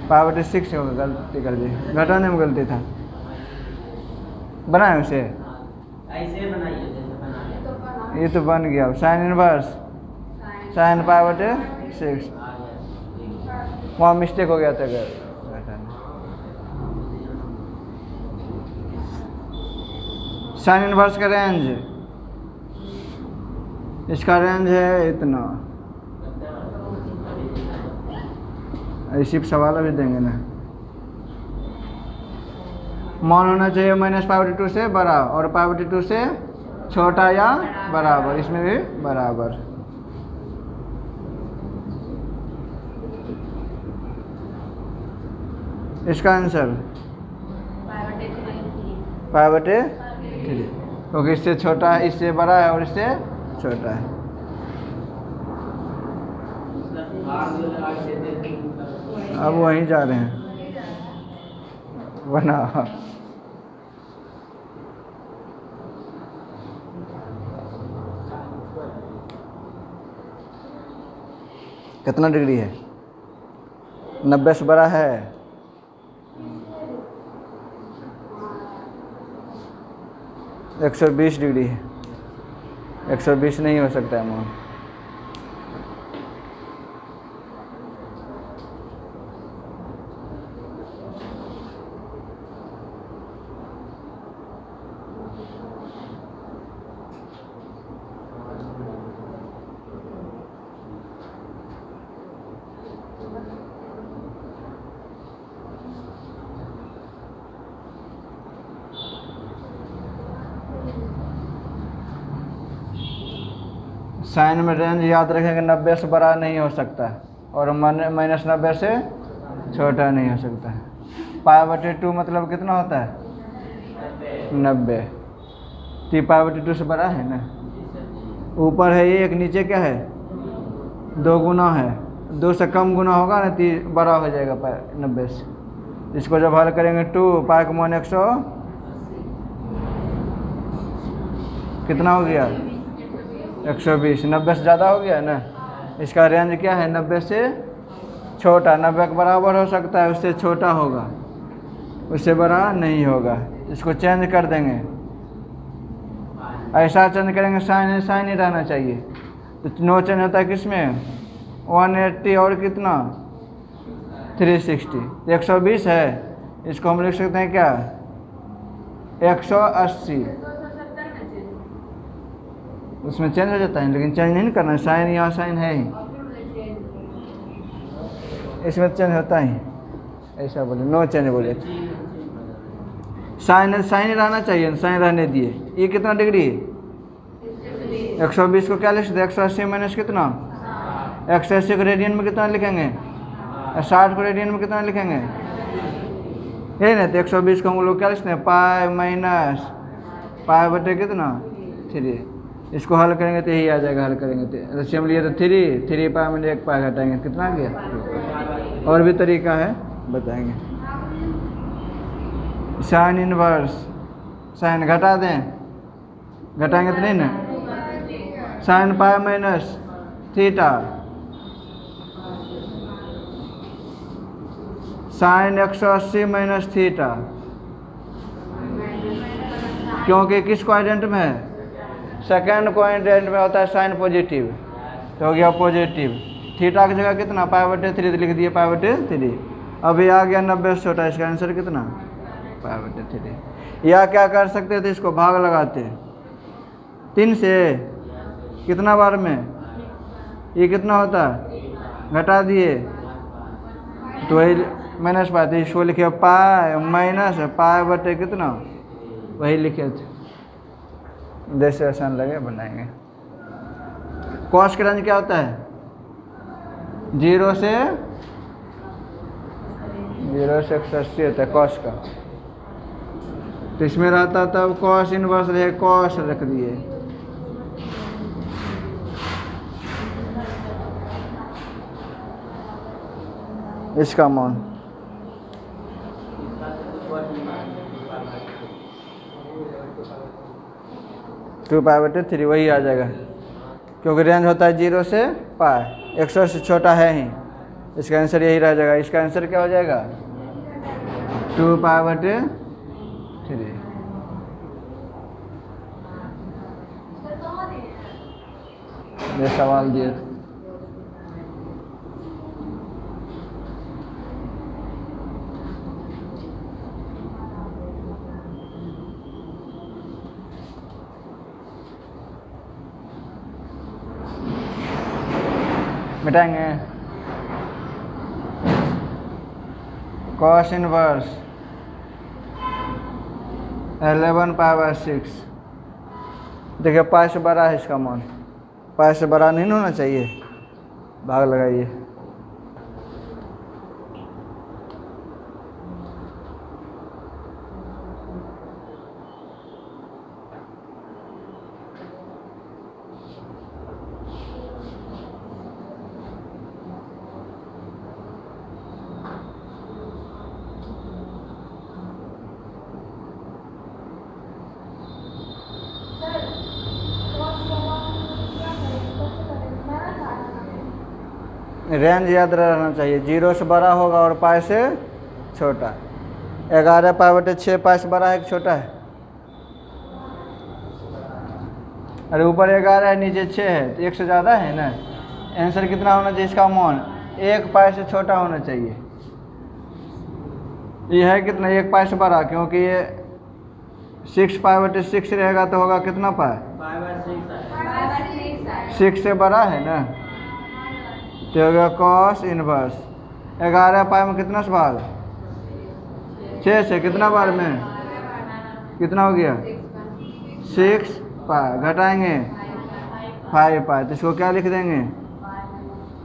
पाई बटे 6 ही होगा, गलती कर दी, घटाने में गलती था। बनाए उसे ऐसे बनाइए, ये तो बन गया साइन इनवर्स साइन पाई बटे 6, वहाँ मिस्टेक हो गया था घटाने। साइन इनवर्स का रेंज, इसका रेंज है इतना, ऐसी सवाल भी देंगे ना, मान होना चाहिए -π/2 से बड़ा और π/2 से छोटा या बराबर, इसमें भी बराबर। इसका आंसर π/3, क्योंकि इससे छोटा है, इससे बड़ा है और इससे छोटा है। अब वहीं जा रहे हैं बना। कितना डिग्री है? 90 से बड़ा है। है 120 डिग्री है। 120 नहीं हो सकता है मान। साइन में रेंज याद रखेंगे, 90 से बड़ा नहीं हो सकता और -90 से छोटा नहीं हो सकता है। π/2 मतलब कितना होता है? 90। तो π/2 से बड़ा है ना, ऊपर है ये, एक नीचे क्या है? 2 गुना है, 2 से कम गुना होगा ना तो बड़ा हो जाएगा 90 से। इसको जब हल करेंगे 2 π का मान 100 कितना हो गया? 120। 90 से ज़्यादा हो गया ना। इसका रेंज क्या है? 90 से छोटा। 90 के बराबर हो सकता है, उससे छोटा होगा, उससे बड़ा नहीं होगा। इसको चेंज कर देंगे, ऐसा चेंज करेंगे, साइन ही रहना चाहिए। तो नो चेंज होता है किसमें? 180 और कितना? 360। 120 है, इसको हम लिख सकते हैं क्या? 180। उसमें चेंज हो जाता है, लेकिन चेंज नहीं करना। साइन यहाँ साइन है ही, इसमें चेंज होता ही। ऐसा बोले, नो चेंज बोले। साइन रहना चाहिए, साइन रहने दिए। ये कितना डिग्री? 120 को क्या लिख सकते? 180 माइनस कितना? 180 को रेडियन में कितना लिखेंगे? 60 को रेडियन में कितना लिखेंगे? यही ना। तो 120 को हम लोग क्या लिखते हैं? पाई माइनस π/3 कितना? 3। इसको हल करेंगे तो यही आ जाएगा। हल करेंगे तो सिंपल ये तो 3 π में 1 π घटाएंगे, कितना आ गया? और भी तरीका है, बताएंगे। साइन इनवर्स, साइन घटा दें, घटाएंगे तो नहीं ना। Sine π minus theta, sine 180 minus theta, क्योंकि किस क्वाड्रेंट में है? सेकेंड क्वाड्रेंट में होता है साइन पॉजिटिव, तो हो गया पॉजिटिव। थीटा की जगह कितना? π/3 लिख दिए, π/3। अभी आ गया 90 से छोटा। इसका आंसर कितना? π/3। या क्या कर सकते थे? इसको भाग लगाते 3 से, कितना बार में? ये कितना होता? घटा दिए तो वही माइनस π। तो इसको लिखे पाई माइनस π/3 कितना? वही लिखे थे। जैसे आसान लगे बनाएंगे। कॉस का रेंज क्या होता है? 0 से 180 होता है कॉस का। तो इसमें रहता तब कॉस इनवर्स रहे, कॉस रख दिए। इसका मान टू π/3 वही आ जाएगा, क्योंकि रेंज होता है 0 से π। 100 से छोटा है ही, इसका आंसर यही रह जाएगा। इसका आंसर क्या हो जाएगा? 2 π/3। ये सवाल दिए। मिटाएंगे। Cos inverse 11π/6। देखिए पाई से बड़ा है इसका मान, पाई से बड़ा नहीं होना चाहिए, भाग लगाइए। रेंज याद रहना चाहिए, 0 से बड़ा होगा और पाई से छोटा। 11π/6 पाई से बड़ा है कि छोटा है? अरे ऊपर 11 है नीचे 6 है तो 1 से ज़्यादा है ना। आंसर कितना होना चाहिए इसका मान? 1 पाई से छोटा होना चाहिए। ये है कितना? 1 पाई से बड़ा, क्योंकि ये 6π/6 रहेगा तो होगा कितना पाई? 6 से बड़ा है ना, तो हो गया कॉस इनवर्स। 11 पाई में कितना से भाग? 6 से कितना बार में कितना हो गया? 6 पाई। घटाएंगे 5 पाई, तो इसको क्या लिख देंगे?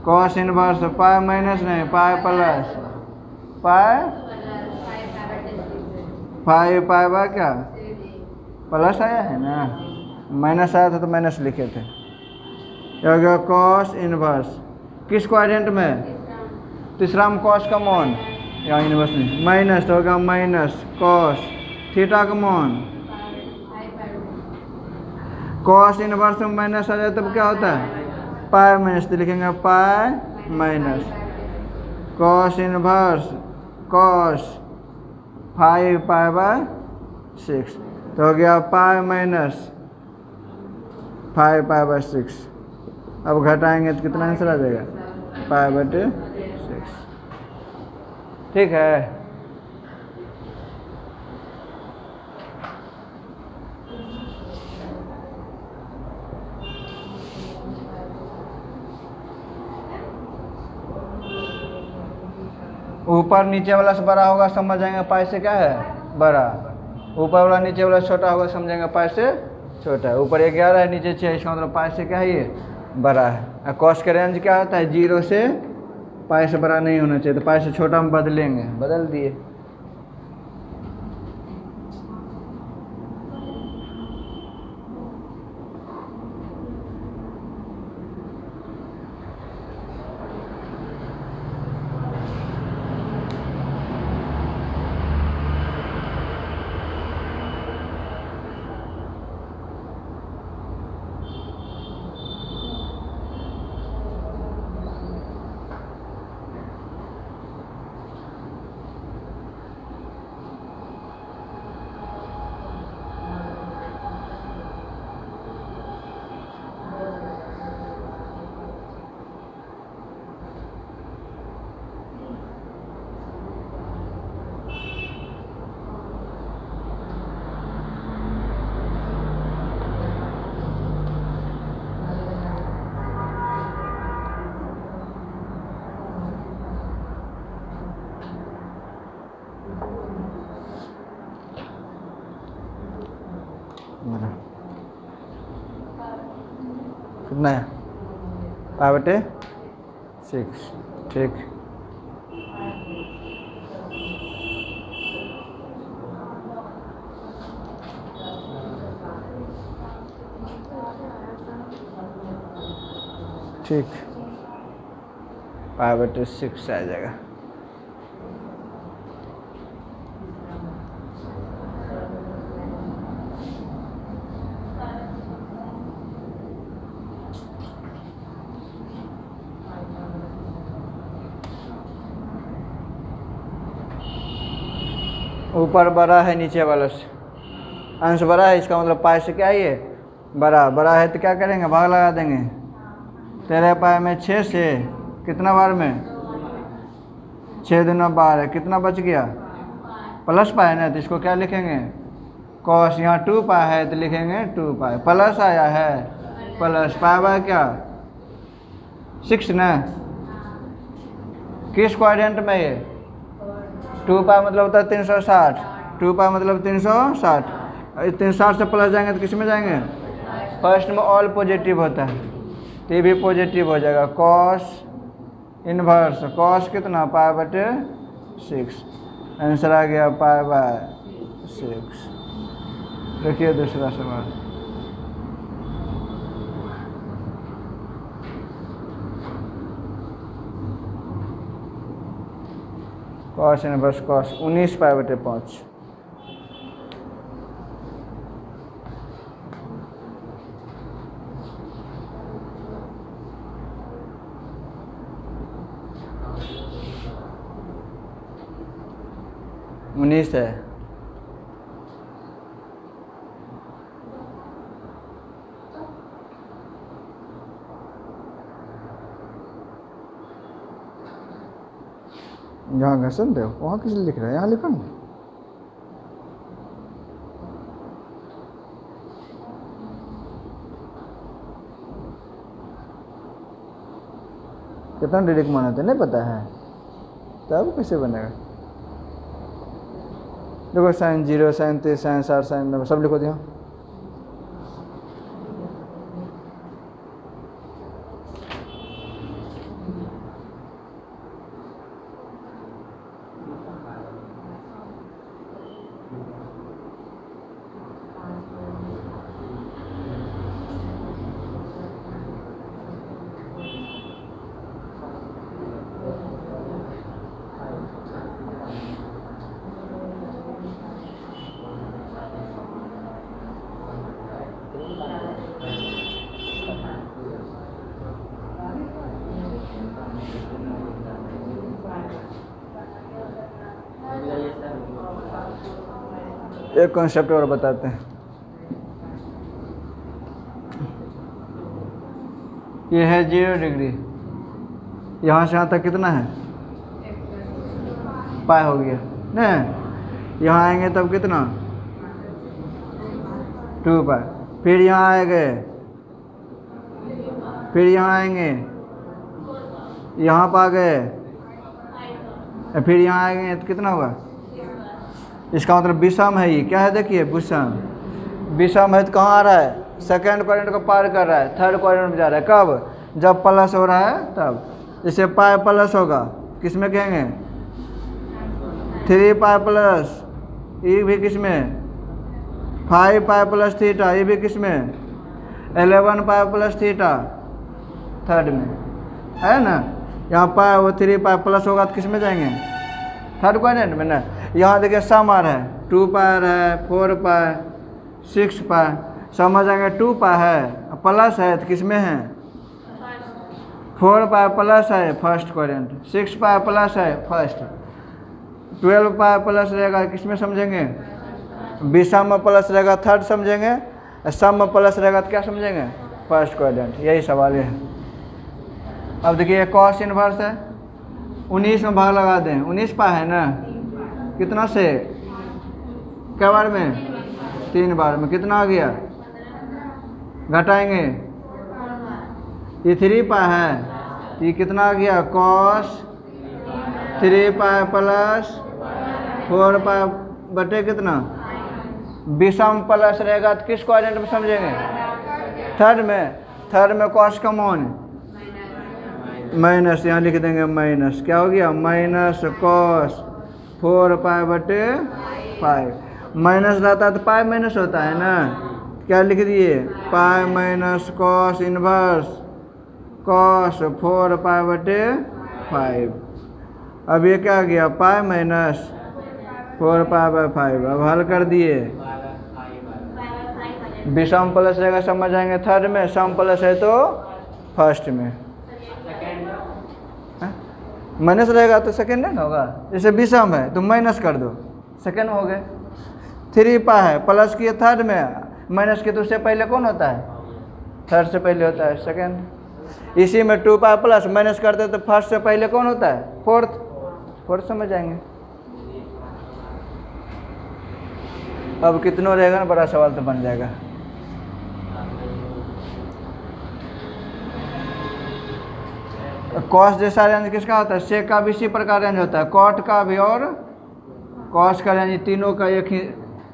कॉस इनवर्स पाई माइनस नहीं, pi plus pi 5 pi by क्या प्लस आया है ना, माइनस आया था तो माइनस लिखे थे। ये हो गया कॉस इनवर्स किस क्वाड्रेंट में? तीसरा में कॉस का मान, यहाँ इनवर्स नहीं, माइनस तो होगा माइनस कॉस थीटा का मान। कॉस इनवर्स में माइनस आ जाए तब क्या होता है? पाई माइनस, तो लिखेंगे पाई माइनस कॉस इनवर्स कॉस 5 पाई/6, तो हो गया पाई माइनस 5 पाई/6। अब घटाएंगे तो कितना आंसर आ जाएगा? पाई/6। ठीक है। ऊपर नीचे वाला से बड़ा होगा समझ जाएंगे पाई से क्या है? बड़ा। ऊपर वाला नीचे वाला छोटा होगा समझेंगे पाई से छोटा है। ऊपर 11 है नीचे 6, इसका मतलब पाई से क्या है? ये बड़ा है। कॉस का रेंज क्या होता है? 0 से पाई से बड़ा नहीं होना चाहिए, तो पाई से छोटा हम बदलेंगे, बदल दिए। कितना है? पाई/6। ठीक। ठीक, पाई/6 आ जाएगा। ऊपर बड़ा है नीचे वाला से अंश बड़ा है, इसका मतलब पाई से क्या है? ये बड़ा है तो क्या करेंगे? भाग लगा देंगे। 13 पाई में 6 से कितना बार में? 6 दूना 12, कितना बच गया? प्लस पाई ना, तो इसको क्या लिखेंगे? कॉस। यहाँ 2 पाई है तो लिखेंगे 2 पाई। प्लस आया है प्लस पाई बाय क्या 6 ना। किस क्वाड्रेंट में ये? 2 पाई मतलब होता है 360, 2 पाई मतलब 360। इतने 60 से प्लस जाएंगे तो किस में जाएंगे? फर्स्ट में ऑल पॉजिटिव होता है तो ये भी पॉजिटिव हो जाएगा। कॉस इनवर्स कॉस कितना π/6, आंसर आ गया π/6। देखिए दूसरा सवाल। Cos inverse cos 19 π/5। उन्नीस है। यहाँ घसन दे वहाँ किस लिख रहा है? यहाँ लिखो ना। कितना डायरेक्ट माना था नहीं पता है तब कैसे बनेगा? देखो sin 0 sin 3 sin 7 sin 9 सब लिखो दिया। एक कॉन्सेप्ट और बताते हैं। ये है 0 डिग्री, यहाँ से यहाँ तक कितना है? पाई हो गया ना। यहाँ आएंगे तब कितना? 2 पाई। फिर यहाँ आएंगे, फिर यहाँ आएंगे, यहाँ पर आ गए, फिर यहाँ आएंगे तो कितना होगा? इसका मतलब विषम है। ये क्या है? देखिए विषम, विषम है तो कहाँ आ रहा है? सेकंड क्वाड्रेंट को पार कर रहा है, थर्ड क्वाड्रेंट में जा रहा है। कब? जब प्लस हो रहा है तब। जैसे पाई प्लस होगा किस में कहेंगे? 3 पाई प्लस, ये भी किस में? 5 पाई प्लस थीटा, ये भी किस में? 11 पाई प्लस थीटा, थर्ड में है ना। यहाँ पाई वो 3 पाई प्लस होगा तो किस में जाएंगे? थर्ड क्वाड्रेंट में ना। यहाँ देखिए सम आ रहा है, 2 पाई है, 4 पाई, 6 पाई। समझ आएंगे 2 पाई है प्लस है तो किस में है? 4 पाई प्लस है फर्स्ट क्वाड्रेंट, 6 पाई प्लस है फर्स्ट, 12 पाई प्लस रहेगा किस में समझेंगे? विषम में प्लस रहेगा थर्ड समझेंगे, सम में प्लस रहेगा तो क्या समझेंगे? First quadrant. यही सवाल है। अब देखिए कॉस इनवर्स है, 19 में भाग लगा दें, 19 पाई है ना। कितना से? क्या बार में? 3 बार में। कितना आ गया? घटाएंगे, ये 3 पाई है, ये कितना आ गया? कॉस 3 पाई प्लस 4 पाई बटे कितना? विषम प्लस रहेगा तो किस क्वाड्रेंट में समझेंगे? थर्ड में। थर्ड में कॉस कमॉन माइनस, यहाँ लिख देंगे माइनस। क्या हो गया? माइनस कॉस 4 पाई बटे 5। माइनस रहता है तो पाई माइनस होता है ना। क्या लिख दिए? पाई माइनस कॉस इनवर्स कॉस 4 पाई बटे 5। अब ये क्या आ गया? Pi minus 4 pi by 5। अब हल कर दिए। विषम प्लस रहेगा समझ आएंगे थर्ड में, सम प्लस है तो फर्स्ट में। माइनस रहेगा तो सेकेंड नहीं होगा। जैसे विषम है तो माइनस कर दो, सेकेंड हो गए। 3 पाई है, प्लस किए थर्ड में, माइनस किए तो उससे पहले कौन होता है? थर्ड से पहले होता है सेकेंड। इसी में 2 पाई प्लस माइनस करते तो फर्स्ट से पहले कौन होता है? फोर्थ। फोर्थ समझ आएंगे। अब कितनों रहेगा ना, बड़ा सवाल तो बन जाएगा। कॉस जैसा रेंज किसका होता है? सेक का भी इसी प्रकार रेंज होता है, कॉट का भी और कॉस का रेंज, तीनों का एक ही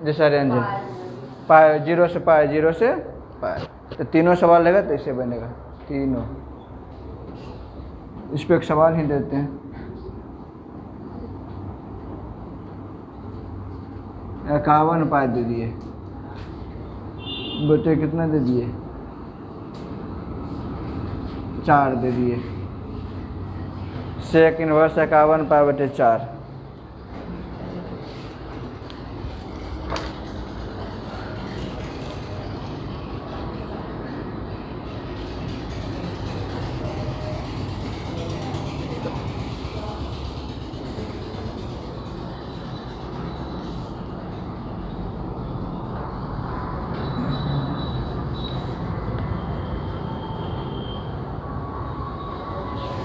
जैसा रेंज है। पाई, जीरो से पाई, जीरो से पाई। तो तीनों सवाल लेगा तो इससे बनेगा तीनों। इस पर एक सवाल ही देते हैं। 51 पाई दे दिए, बटे कितना दे दिए, 4 दे दिए। सेक इनवर्स 51 पाई बटे 4।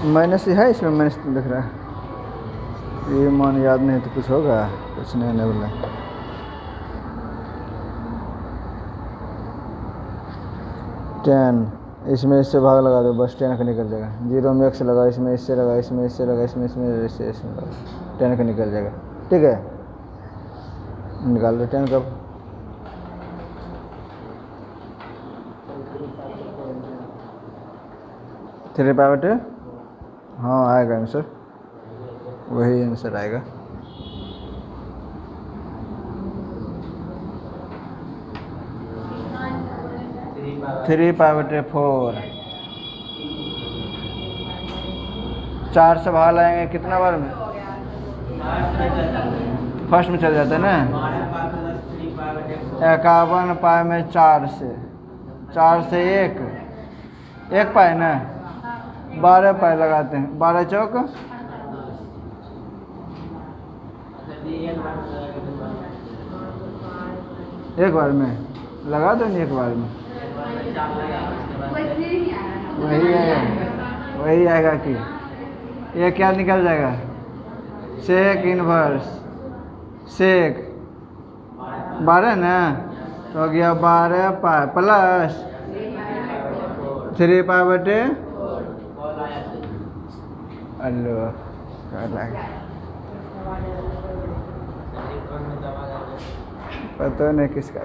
माइनस है इसमें, माइनस दिख रहा है। ये मान याद नहीं तो कुछ होगा, कुछ नहीं होने वाला। टेन, इसमें इससे भाग लगा दो बस, 10 का निकल जाएगा। 0 में x लगा, इसमें इससे लगा, इसमें इससे लगा, इसमें इससे इसमें लगा, 10 का निकल जाएगा। ठीक है, निकाल दो 10 का। थ्री पाई बटे, हाँ आएगा आंसर, वही आंसर आएगा। थ्री पाई बटे 4। 4 से बाहर लाएंगे कितना बार में, फर्स्ट में चल जाता है ना। 51 पाई में 4 से, 4 से 1 पाई ना, 12 पाई लगाते हैं। 12 चौक, एक बार में लगा दो, नहीं एक बार में वही आएगा कि ये क्या निकल जाएगा, सेक इनवर्स सेक 12 ना, तो हो गया 12 पाई प्लस 3 पाई बटे, अल्लाह पता नहीं किसका